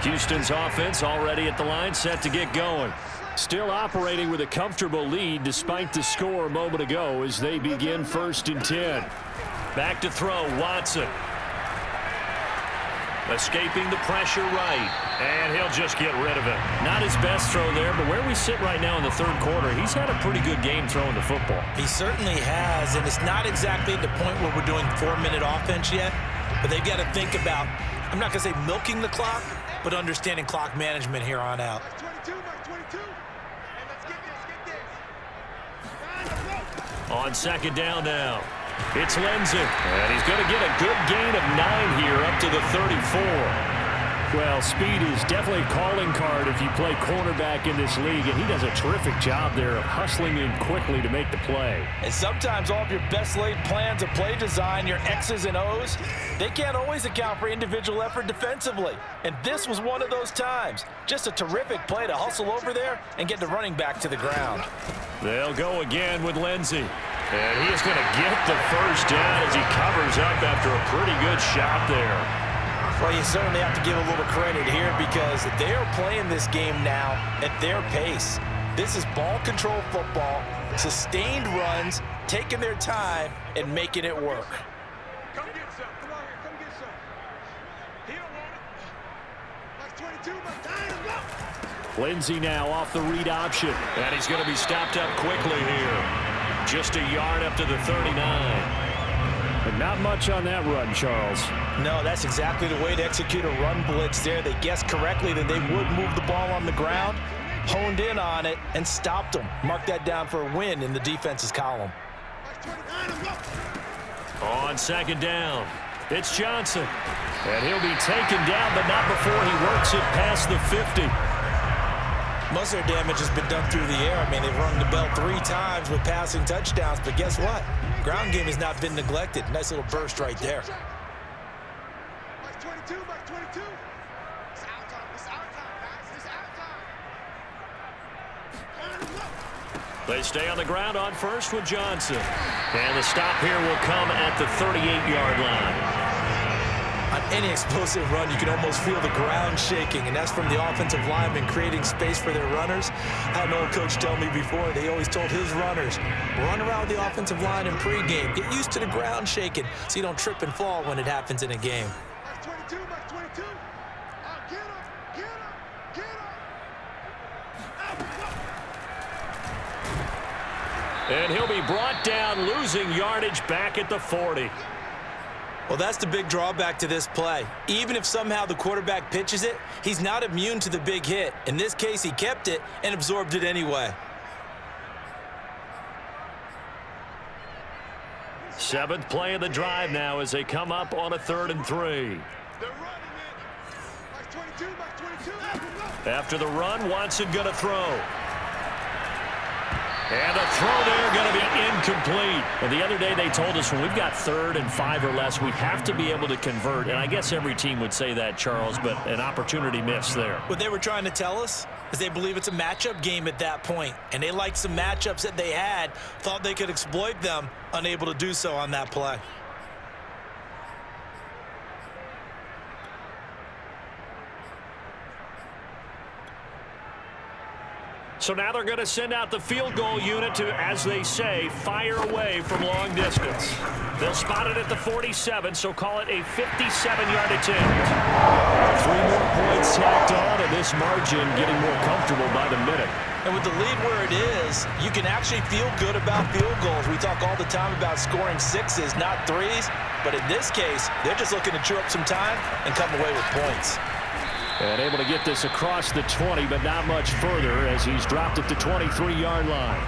Houston's offense already at the line, set to get going. Still operating with a comfortable lead despite the score a moment ago as they begin 1st and 10. Back to throw, Watson. Escaping the pressure right, and he'll just get rid of it. Not his best throw there, but where we sit right now in the 3rd quarter, he's had a pretty good game throwing the football. He certainly has, and it's not exactly the point where we're doing 4-minute offense yet, but they've got to think about, I'm not going to say milking the clock, but understanding clock management here on out. On 2nd down now, it's Lindsey, and he's going to get a good gain of 9 here up to the 34. Well, speed is definitely a calling card if you play cornerback in this league, and he does a terrific job there of hustling in quickly to make the play. And sometimes all of your best laid plans of play design, your X's and O's, they can't always account for individual effort defensively. And this was one of those times. Just a terrific play to hustle over there and get the running back to the ground. They'll go again with Lindsey. And he is going to get the 1st down as he covers up after a pretty good shot there. Well, you certainly have to give a little credit here because they are playing this game now at their pace. This is ball control football, sustained runs, taking their time and making it work. Come get some. Come on here. Come get some. He don't want it. Like 22, but time, go. Lindsey now off the read option. And he's going to be stopped up quickly here. Just a yard up to the 39. But not much on that run, Charles. No, that's exactly the way to execute a run blitz there. They guessed correctly that they would move the ball on the ground, honed in on it, and stopped them. Mark that down for a win in the defense's column. On 2nd down, it's Johnson. And he'll be taken down, but not before he works it past the 50. Most of their damage has been done through the air. I mean, they've rung the bell 3 times with passing touchdowns, but guess what? Ground game has not been neglected. Nice little burst right there. Like 22, like 22. It's our time. It's our time, guys. It's our time. They stay on the ground on 1st with Johnson. And the stop here will come at the 38-yard line. On any explosive run, you can almost feel the ground shaking, and that's from the offensive linemen creating space for their runners. I had an old coach tell me before, they always told his runners, run around the offensive line in pregame. Get used to the ground shaking so you don't trip and fall when it happens in a game. Like 22, like 22. Get him, get him, get him. And he'll be brought down, losing yardage back at the 40. Well, that's the big drawback to this play. Even if somehow the quarterback pitches it, he's not immune to the big hit. In this case, he kept it and absorbed it anyway. 7th play of the drive now as they come up on a 3rd and 3. They're running it. Like 22, like 22. After the run, Watson going to throw. And the throw there going to be incomplete. Well, the other day they told us when we've got 3rd and 5 or less, we have to be able to convert. And I guess every team would say that, Charles, but an opportunity missed there. What they were trying to tell us is they believe it's a matchup game at that point. And they liked some matchups that they had, thought they could exploit them, unable to do so on that play. So now they're going to send out the field goal unit to, as they say, fire away from long distance. They'll spot it at the 47, so call it a 57-yard attempt. 3 more points tacked on, and this margin getting more comfortable by the minute. And with the lead where it is, you can actually feel good about field goals. We talk all the time about scoring 6s, not 3s. But in this case, they're just looking to chew up some time and come away with points. And able to get this across the 20, but not much further as he's dropped at the 23-yard line.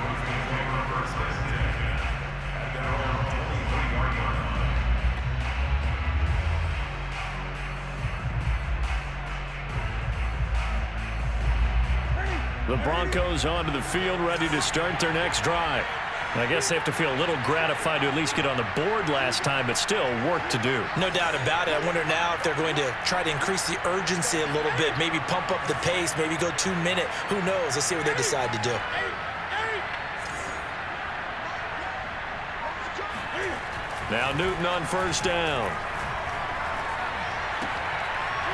The Broncos onto the field, ready to start their next drive. I guess they have to feel a little gratified to at least get on the board last time, but still work to do. No doubt about it. I wonder now if they're going to try to increase the urgency a little bit, maybe pump up the pace, maybe go 2-minute. Who knows? Let's see what they decide to do. Now Newton on first down.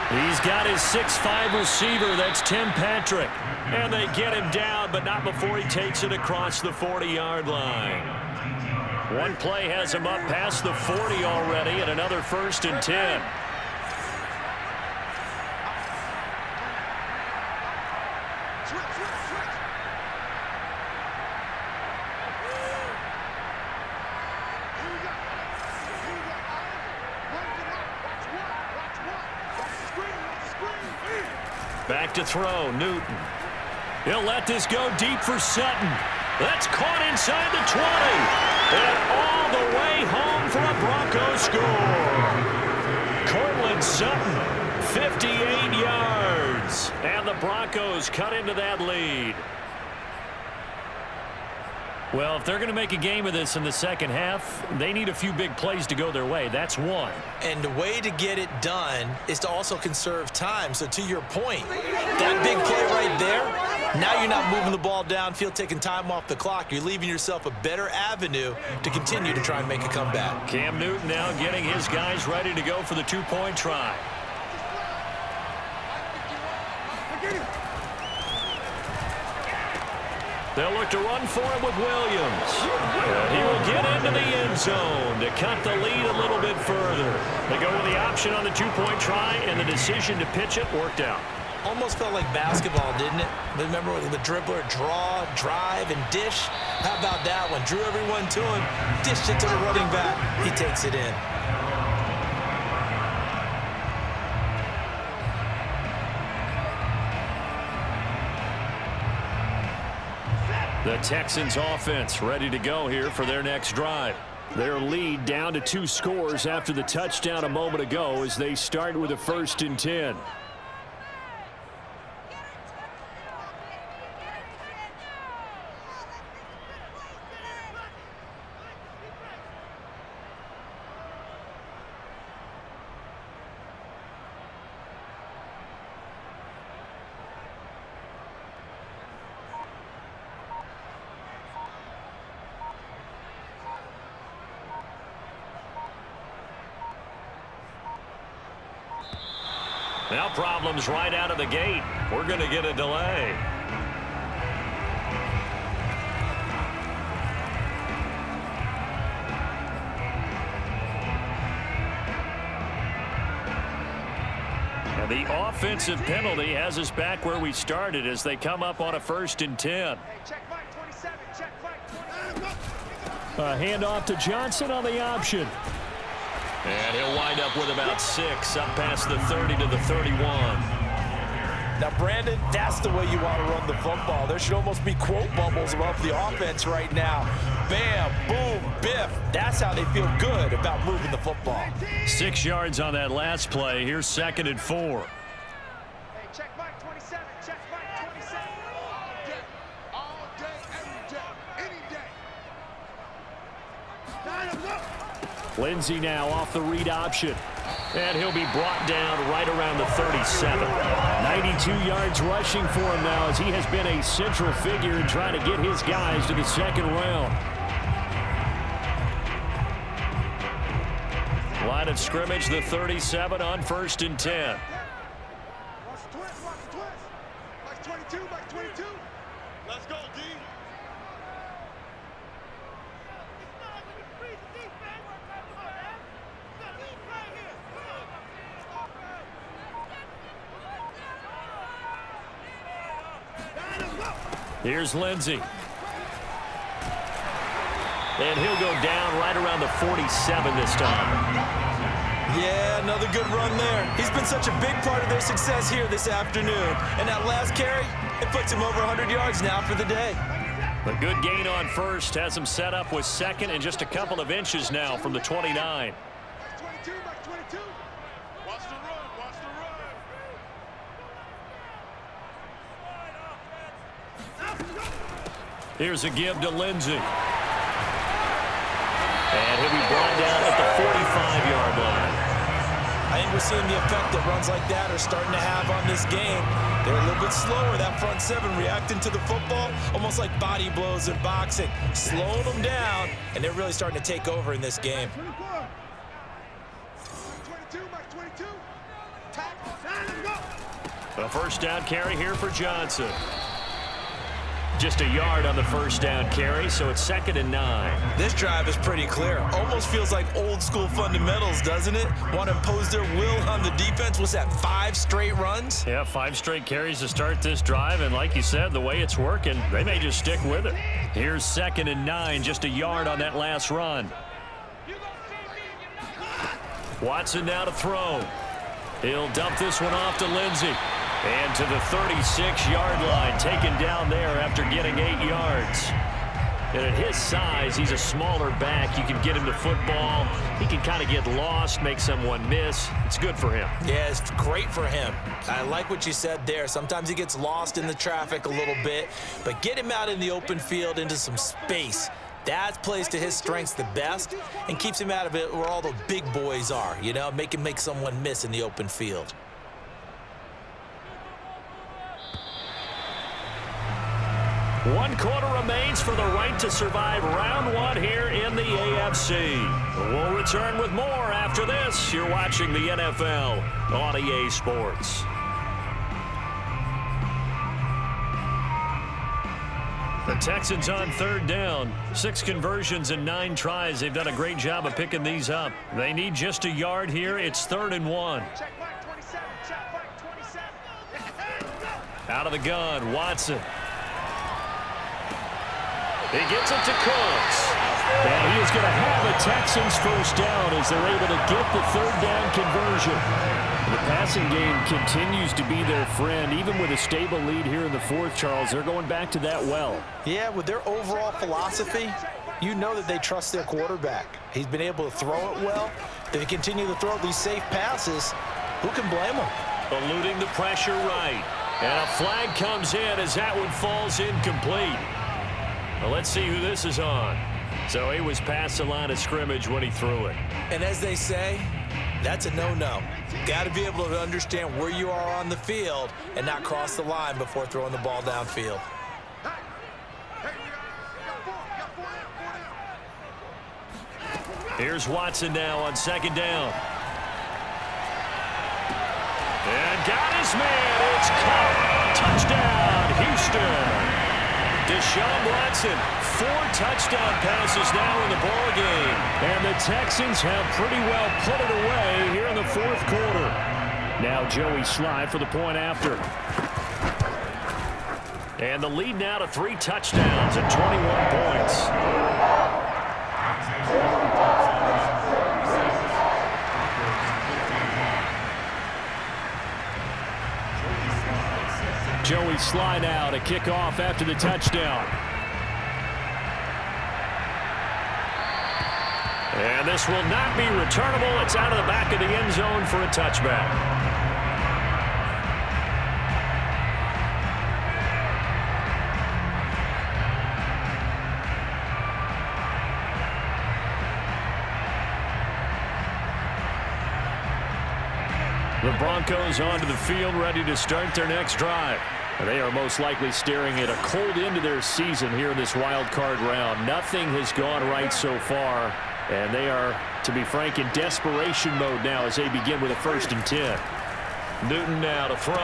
He's got his 6'5" receiver. That's Tim Patrick. And they get him down, but not before he takes it across the 40-yard line. One play has him up past the 40 already, and another 1st and 10. Back to throw, Newton. He'll let this go deep for Sutton. That's caught inside the 20. And all the way home for a Broncos score. Cortland Sutton, 58 yards. And the Broncos cut into that lead. Well, if they're going to make a game of this in the second half, they need a few big plays to go their way. That's one. And the way to get it done is to also conserve time. So to your point, that big play right there, now you're not moving the ball downfield, taking time off the clock. You're leaving yourself a better avenue to continue to try and make a comeback. Cam Newton now getting his guys ready to go for the 2-point try. They'll look to run for him with Williams. And he will get into the end zone to cut the lead a little bit further. They go with the option on the 2-point try, and the decision to pitch it worked out. Almost felt like basketball, didn't it? Remember the dribbler, draw, drive, and dish? How about that one? Drew everyone to him, dished it to the running back. He takes it in. The Texans offense ready to go here for their next drive. Their lead down to 2 scores after the touchdown a moment ago as they start with a 1st and 10. Now problems right out of the gate. We're going to get a delay. And the offensive penalty has us back where we started as they come up on a 1st and 10. Check Mike 27, check Mike 27. A handoff to Johnson on the option. And he'll wind up with about 6 up past the 30 to the 31. Now, Brandon, that's the way you want to run the football. There should almost be quote bubbles above the offense right now. Bam, boom, biff. That's how they feel good about moving the football. 6 yards on that last play. Here's 2nd and 4. Hey, check Mike 27, check Mike 27. All day, every day, any day. Line them up. Lindsey now off the read option. And he'll be brought down right around the 37. 92 yards rushing for him now as he has been a central figure in trying to get his guys to the 2nd round. Line of scrimmage, the 37 on 1st and 10. Watch the twist, watch the twist. Mike 22, Mike 22. Here's Lindsey. And he'll go down right around the 47 this time. Yeah, another good run there. He's been such a big part of their success here this afternoon. And that last carry, it puts him over 100 yards now for the day. A good gain on first has him set up with second and just a couple of inches now from the 29. Back 22, back 22. Watch the run, watch the run. Here's a give to Lindsey. And he'll be brought down at the 45-yard line. I think we're seeing the effect that runs like that are starting to have on this game. They're a little bit slower, that front seven, reacting to the football, almost like body blows in boxing, slowing them down, and they're really starting to take over in this game. 22, back 22. Tackle, let's go. A first down carry here for Johnson. Just a yard on the first down carry, so it's 2nd and 9. This drive is pretty clear. Almost feels like old school fundamentals, doesn't it? Want to impose their will on the defense. What's that, 5 straight runs? Yeah, 5 straight carries to start this drive, and like you said, the way it's working, they may just stick with it. Here's 2nd and 9, just a yard on that last run. Watson now to throw. He'll dump this one off to Lindsey. And to the 36-yard line, taken down there after getting 8 yards. And at his size, he's a smaller back. You can get him to football. He can kind of get lost, make someone miss. It's good for him. Yeah, it's great for him. I like what you said there. Sometimes he gets lost in the traffic a little bit, but get him out in the open field into some space. That plays to his strengths the best and keeps him out of it where all the big boys are, you know, make him make someone miss in the open field. One quarter remains for the right to survive round 1 here in the AFC. We'll return with more after this. You're watching the NFL on EA Sports. The Texans on 3rd down. 6 conversions and 9 tries. They've done a great job of picking these up. They need just a yard here. It's 3rd and 1. Check back 27, check back 27. Out of the gun, Watson. He gets it to Cooks. And he is going to have a Texans first down as they're able to get the 3rd down conversion. The passing game continues to be their friend. Even with a stable lead here in the 4th, Charles, they're going back to that well. Yeah, with their overall philosophy, you know that they trust their quarterback. He's been able to throw it well. If they continue to throw these safe passes, who can blame them? Eluding the pressure right. And a flag comes in as that one falls incomplete. Well, let's see who this is on. So he was past the line of scrimmage when he threw it. And as they say, that's a no-no. Got to be able to understand where you are on the field and not cross the line before throwing the ball downfield. Here's Watson now on 2nd down. And got his man. It's caught. Touchdown, Houston. Deshaun Watson, 4 touchdown passes now in the ball game. And the Texans have pretty well put it away here in the 4th quarter. Now Joey Sly for the point after. And the lead now to 3 touchdowns and 21 points. Joey Sly now to kick off after the touchdown. And this will not be returnable. It's out of the back of the end zone for a touchback. The Broncos onto the field, ready to start their next drive. They are most likely staring at a cold end to their season here in this wild card round. Nothing has gone right so far, and they are, to be frank, in desperation mode now as they begin with a 1st and 10. Newton now to throw.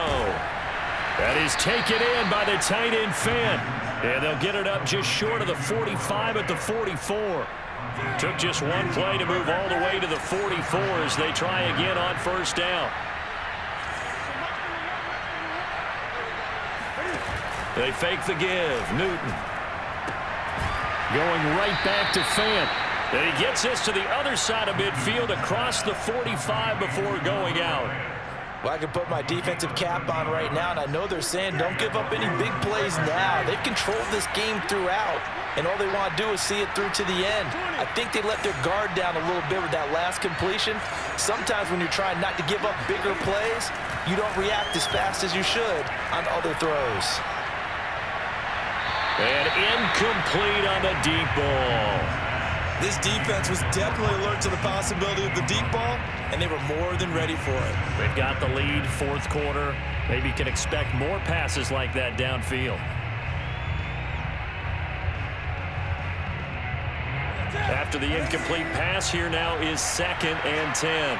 That is taken in by the tight end Finn. And they'll get it up just short of the 45 at the 44. Took just one play to move all the way to the 44 as they try again on 1st down. They fake the give. Newton. Going right back to Fant. And he gets this to the other side of midfield across the 45 before going out. Well, I can put my defensive cap on right now, and I know they're saying don't give up any big plays now. They've controlled this game throughout, and all they want to do is see it through to the end. I think they let their guard down a little bit with that last completion. Sometimes when you're trying not to give up bigger plays, you don't react as fast as you should on other throws. And incomplete on the deep ball. This defense was definitely alert to the possibility of the deep ball, and they were more than ready for it. They've got the lead, fourth quarter. Maybe can expect more passes like that downfield. After the incomplete pass, here now is 2nd and 10.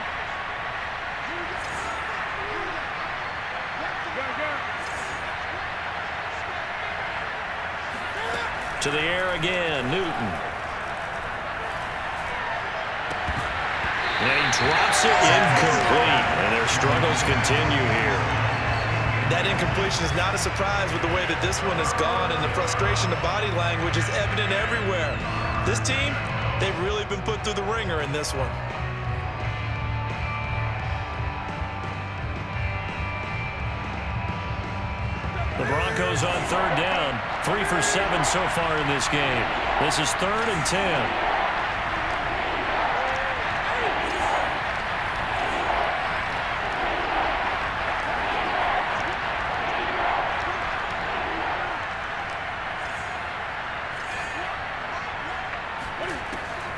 To the air again, Newton. And he drops it incomplete, and their struggles continue here. That incompletion is not a surprise with the way that this one has gone, and the frustration, the body language is evident everywhere. This team, they've really been put through the ringer in this one. The Broncos on 3rd down, 3 for 7 so far in this game. This is 3rd and 10.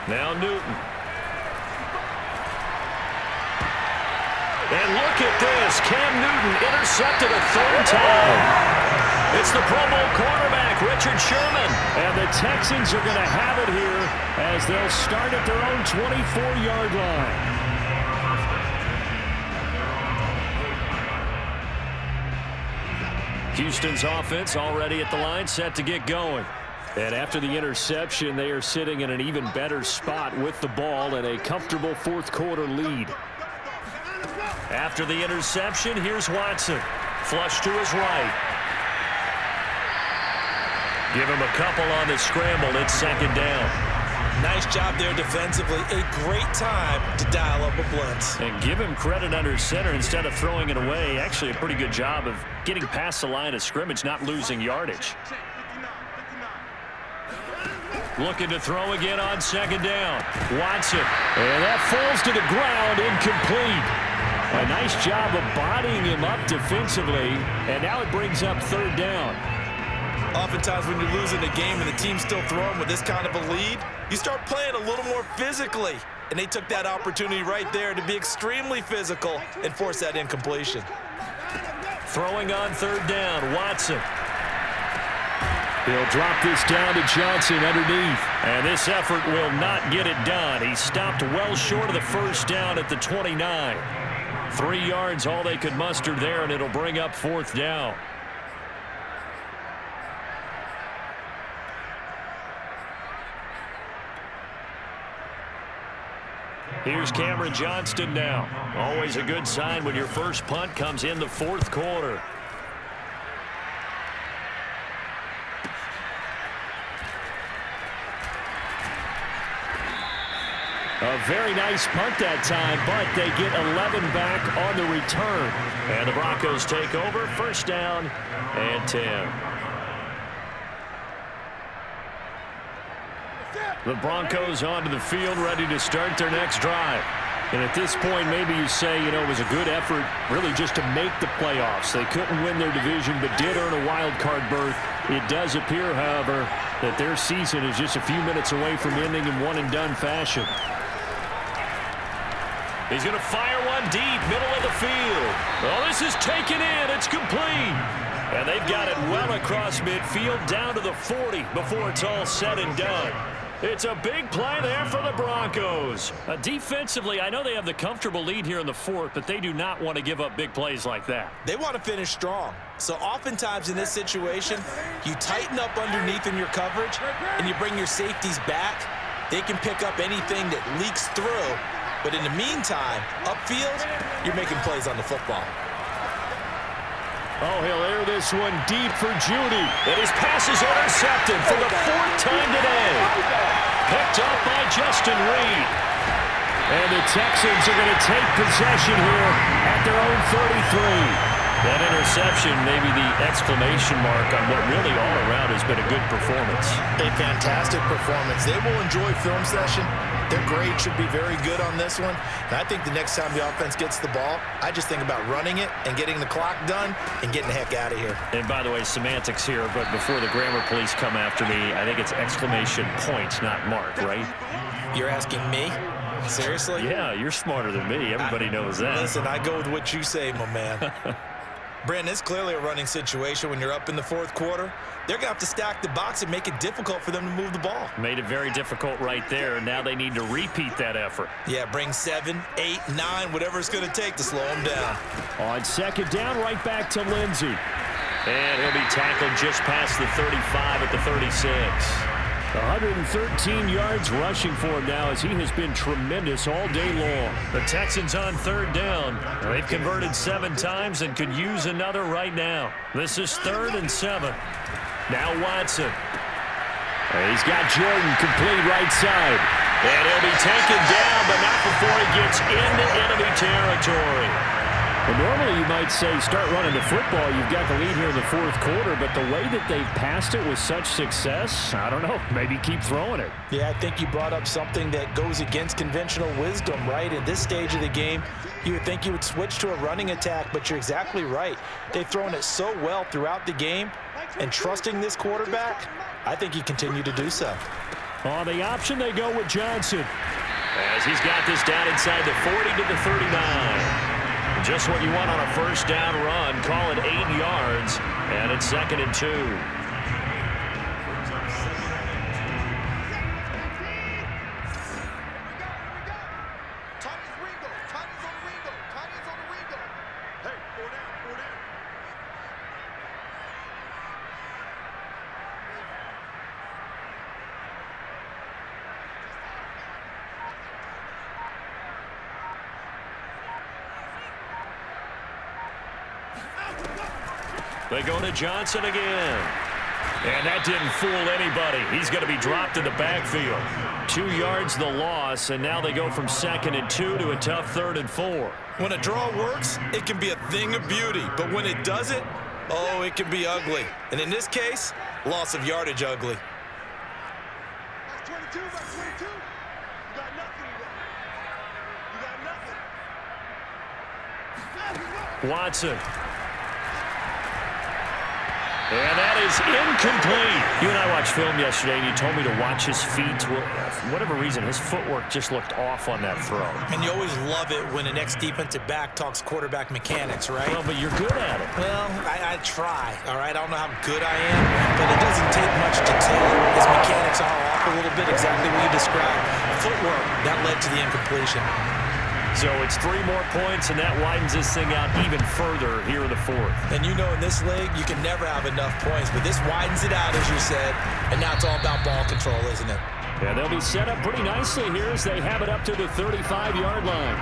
Now Newton. And look at this. Cam Newton intercepted a 3rd time. It's the Pro Bowl quarterback, Richard Sherman. And the Texans are going to have it here as they'll start at their own 24-yard line. Houston's offense already at the line, set to get going. And after the interception, they are sitting in an even better spot with the ball and a comfortable fourth quarter lead. After the interception, here's Watson. Flush to his right. Give him a couple on the scramble. It's 2nd down. Nice job there defensively. A great time to dial up a blitz. And give him credit under center instead of throwing it away. Actually a pretty good job of getting past the line of scrimmage, not losing yardage. Looking to throw again on 2nd down. Watson. And that falls to the ground, incomplete. A nice job of bodying him up defensively. And now it brings up 3rd down. Oftentimes when you're losing a game and the team's still throwing with this kind of a lead, you start playing a little more physically. And they took that opportunity right there to be extremely physical and force that incompletion. Throwing on 3rd down, Watson. He'll drop this down to Johnson underneath. And this effort will not get it done. He stopped well short of the 1st down at the 29. 3 yards, all they could muster there, and it'll bring up 4th down. Here's Cameron Johnston now. Always a good sign when your first punt comes in the 4th quarter. A very nice punt that time, but they get 11 back on the return. And the Broncos take over, 1st down and 10. The Broncos onto the field, ready to start their next drive. And at this point, maybe you say, you know, it was a good effort really just to make the playoffs. They couldn't win their division, but did earn a wild card berth. It does appear, however, that their season is just a few minutes away from ending in one-and-done fashion. He's going to fire one deep, middle of the field. Oh, this is taken in. It's complete. And they've got it well across midfield down to the 40 before it's all said and done. It's a big play there for the Broncos. Defensively, I know they have the comfortable lead here in the 4th, but they do not want to give up big plays like that. They want to finish strong. So oftentimes in this situation, you tighten up underneath in your coverage and you bring your safeties back. They can pick up anything that leaks through. But in the meantime, upfield, you're making plays on the football. Oh, he'll air this one deep for Judy. And his pass is intercepted for the 4th time today. Picked up by Justin Reed. And the Texans are going to take possession here at their own 33. That interception may be the exclamation mark on what really all around has been a good performance. A fantastic performance. They will enjoy film session. Their grade should be very good on this one. And I think the next time the offense gets the ball, I just think about running it and getting the clock done and getting the heck out of here. And by the way, semantics here, but before the grammar police come after me, I think it's exclamation point, not mark, right? You're asking me? Seriously? Yeah, you're smarter than me. Everybody knows that. Listen, I go with what you say, my man. Brandon, it's clearly a running situation when you're up in the 4th quarter. They're going to have to stack the box and make it difficult for them to move the ball. Made it very difficult right there, and now they need to repeat that effort. Yeah, bring 7, 8, 9, whatever it's going to take to slow them down. On 2nd down, right back to Lindsey. And he'll be tackled just past the 35 at the 36. 113 yards rushing for him now as he has been tremendous all day long. The Texans on 3rd down. They've converted 7 times and could use another right now. This is 3rd and 7. Now Watson. He's got Jordan complete right side. And he'll be taken down, but not before he gets into enemy territory. Well, normally you might say start running the football. You've got the lead here in the 4th quarter, but the way that they've passed it with such success, I don't know, maybe keep throwing it. Yeah, I think you brought up something that goes against conventional wisdom, right? At this stage of the game, you would think you would switch to a running attack, but you're exactly right. They've thrown it so well throughout the game, and trusting this quarterback, I think you continue to do so. On the option, they go with Johnson. As he's got this down inside the 40 to the 39. Just what you want on a 1st down run. Call it 8 yards, and it's 2nd and 2. They go to Johnson again. And that didn't fool anybody. He's going to be dropped in the backfield. 2 yards the loss, and now they go from 2nd and 2 to a tough 3rd and 4. When a draw works, it can be a thing of beauty. But when it doesn't, oh, it can be ugly. And in this case, loss of yardage ugly. That's 22 by 22. You got nothing. You got nothing. Watson. And that is incomplete. You and I watched film yesterday, and you told me to watch his feet. Well, for whatever reason, his footwork just looked off on that throw. And you always love it when the next defensive back talks quarterback mechanics, right? Well, but you're good at it. Well, I try, all right? I don't know how good I am, but it doesn't take much to tell. His mechanics are off a little bit, exactly what you described. Footwork, that led to the incompletion. So it's 3 more points, and that widens this thing out even further here in the 4th. And you know in this league, you can never have enough points, but this widens it out, as you said, and now it's all about ball control, isn't it? Yeah, they'll be set up pretty nicely here as they have it up to the 35-yard line.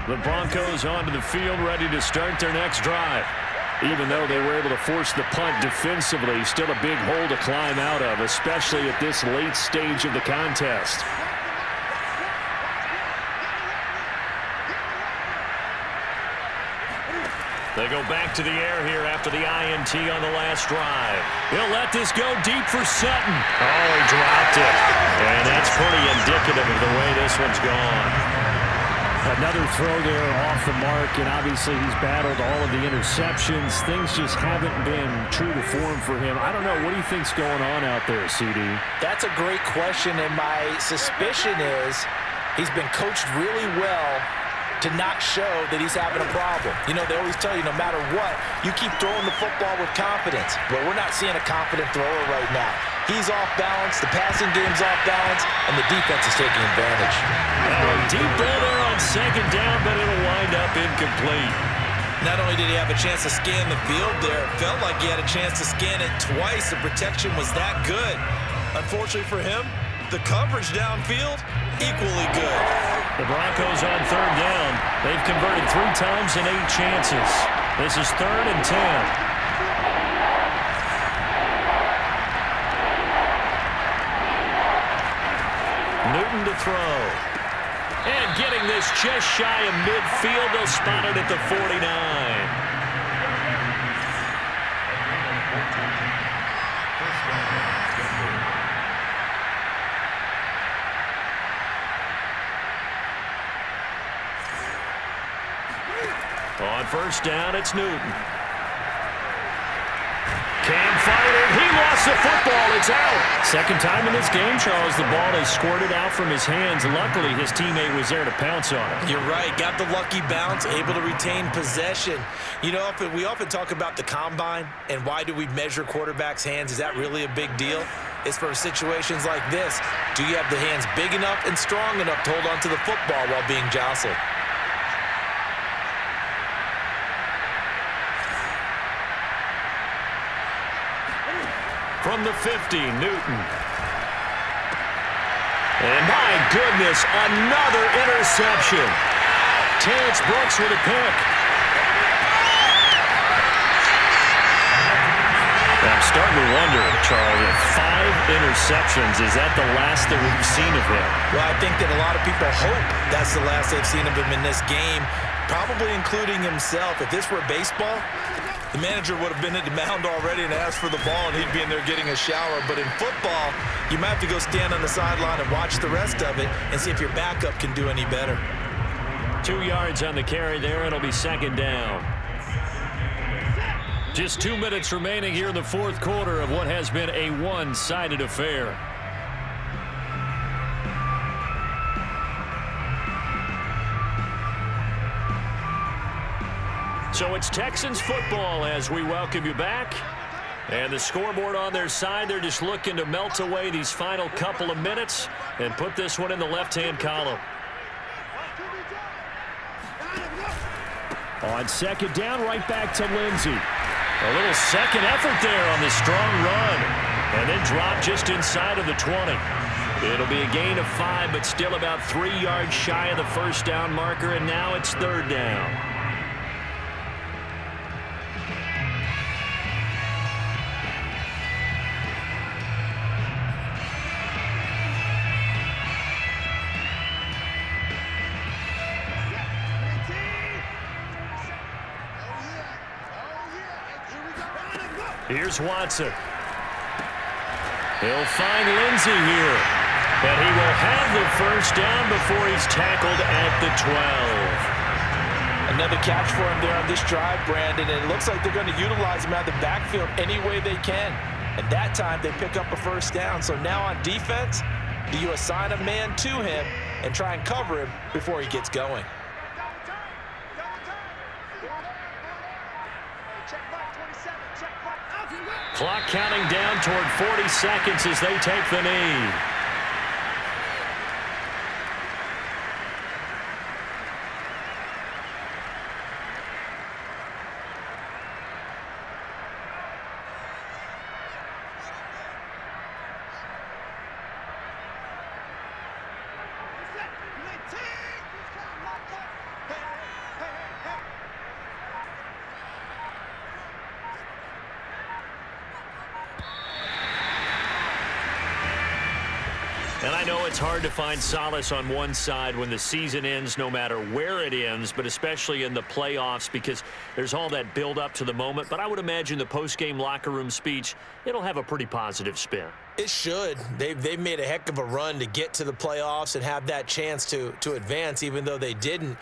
The Broncos onto the field, ready to start their next drive. Even though they were able to force the punt defensively, still a big hole to climb out of, especially at this late stage of the contest. They go back to the air here after the INT on the last drive. He'll let this go deep for Sutton. Oh, he dropped it. And that's pretty indicative of the way this one's gone. Another throw there off the mark, and obviously he's battled all of the interceptions. Things just haven't been true to form for him. I don't know. What do you think's going on out there, CD? That's a great question, and my suspicion is he's been coached really well to not show that he's having a problem. You know, they always tell you no matter what, you keep throwing the football with confidence. But we're not seeing a confident thrower right now. He's off balance, the passing game's off balance, and the defense is taking advantage. Deep ball there on 2nd down, but it'll wind up incomplete. Not only did he have a chance to scan the field there, it felt like he had a chance to scan it twice. The protection was that good. Unfortunately for him, the coverage downfield, equally good. The Broncos on third down. They've converted 3 times in 8 chances. This is 3rd and 10. Newton to throw. And getting this just shy of midfield. They'll spot it at the 49. On first down, it's Newton. Cam fired. He lost the football. It's out. Second time in this game, Charles, the ball has squirted out from his hands. Luckily, his teammate was there to pounce on it. You're right. Got the lucky bounce, able to retain possession. You know, we often talk about the combine and why do we measure quarterbacks' hands. Is that really a big deal? It's for situations like this. Do you have the hands big enough and strong enough to hold on to the football while being jostled? From the 50, Newton. And my goodness, another interception. Terrence Brooks with a pick. I'm starting to wonder, Charles, 5 interceptions, is that the last that we've seen of him? Well, I think that a lot of people hope that's the last they've seen of him in this game, probably including himself. If this were baseball, the manager would have been at the mound already and asked for the ball, and he'd be in there getting a shower. But in football, you might have to go stand on the sideline and watch the rest of it and see if your backup can do any better. 2 yards on the carry there. It'll be second down. Just 2 minutes remaining here in the fourth quarter of what has been a one-sided affair. So it's Texans football as we welcome you back. And the scoreboard on their side, they're just looking to melt away these final couple of minutes and put this one in the left-hand column. On second down, right back to Lindsey. A little second effort there on the strong run. And then drop just inside of the 20. It'll be a gain of 5, but still about 3 yards shy of the first down marker, and now it's third down. Here's Watson. He'll find Lindsey here. And he will have the first down before he's tackled at the 12. Another catch for him there on this drive, Brandon. And it looks like they're going to utilize him out of the backfield any way they can. And that time they pick up a first down. So now on defense, do you assign a man to him and try and cover him before he gets going? Clock counting down toward 40 seconds as they take the knee. And I know it's hard to find solace on one side when the season ends, no matter where it ends, but especially in the playoffs because there's all that build up to the moment. But I would imagine the post-game locker room speech, it'll have a pretty positive spin. It should. They've made a heck of a run to get to the playoffs and have that chance to advance, even though they didn't.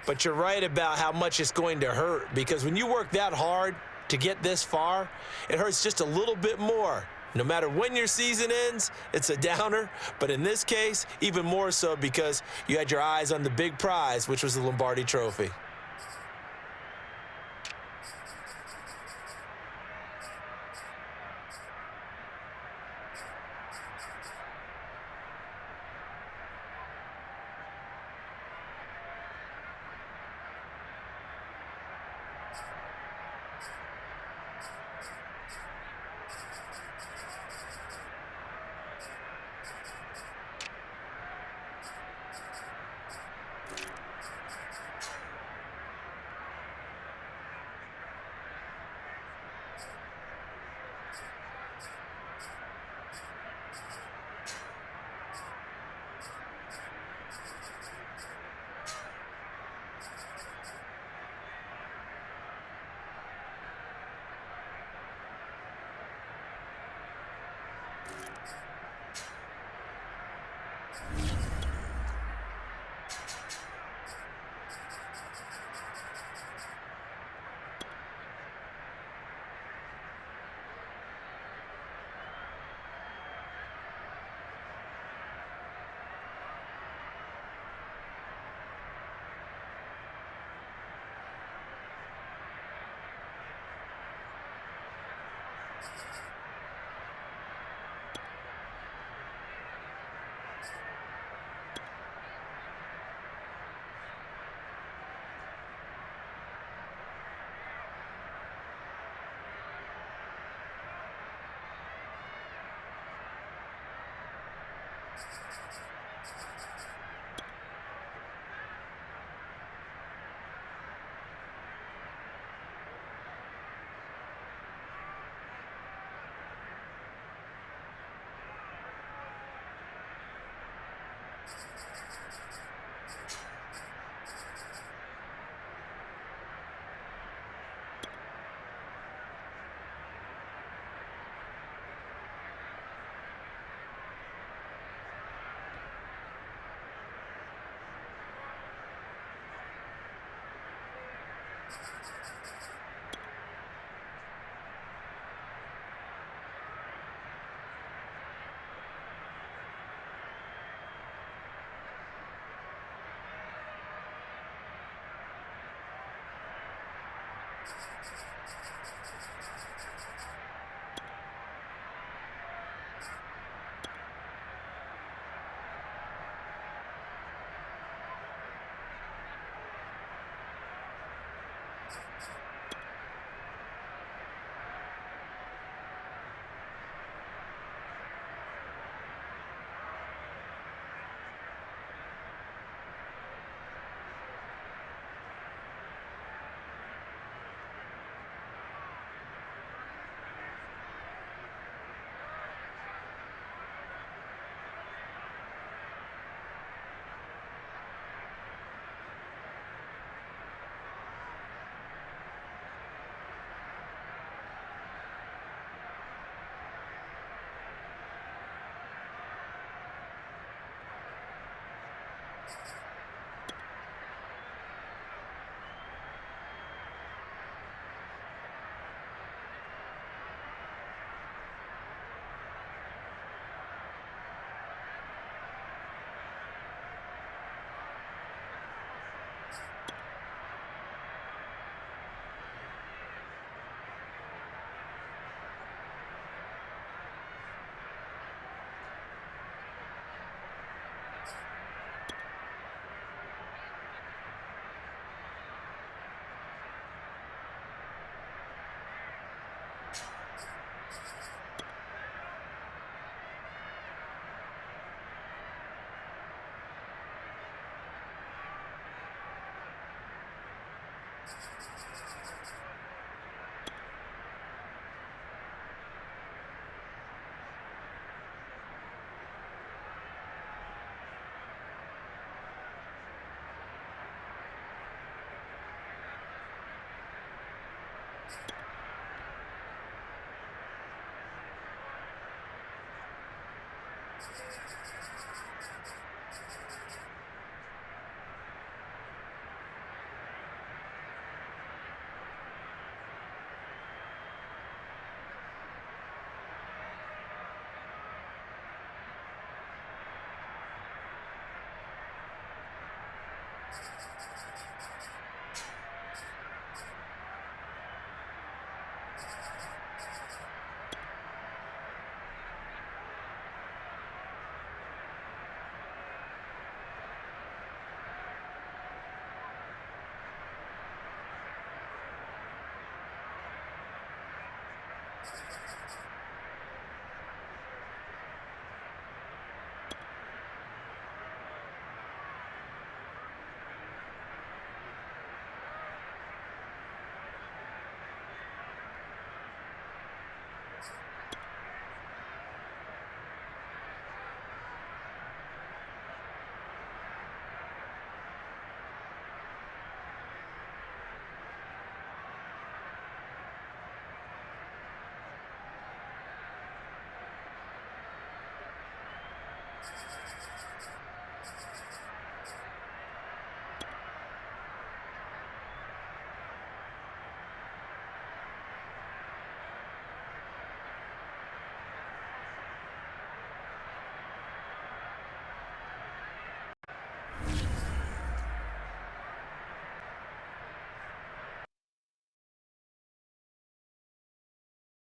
But you're right about how much it's going to hurt because when you work that hard to get this far, it hurts just a little bit more. No matter when your season ends, it's a downer. But in this case, even more so because you had your eyes on the big prize, which was the Lombardi Trophy.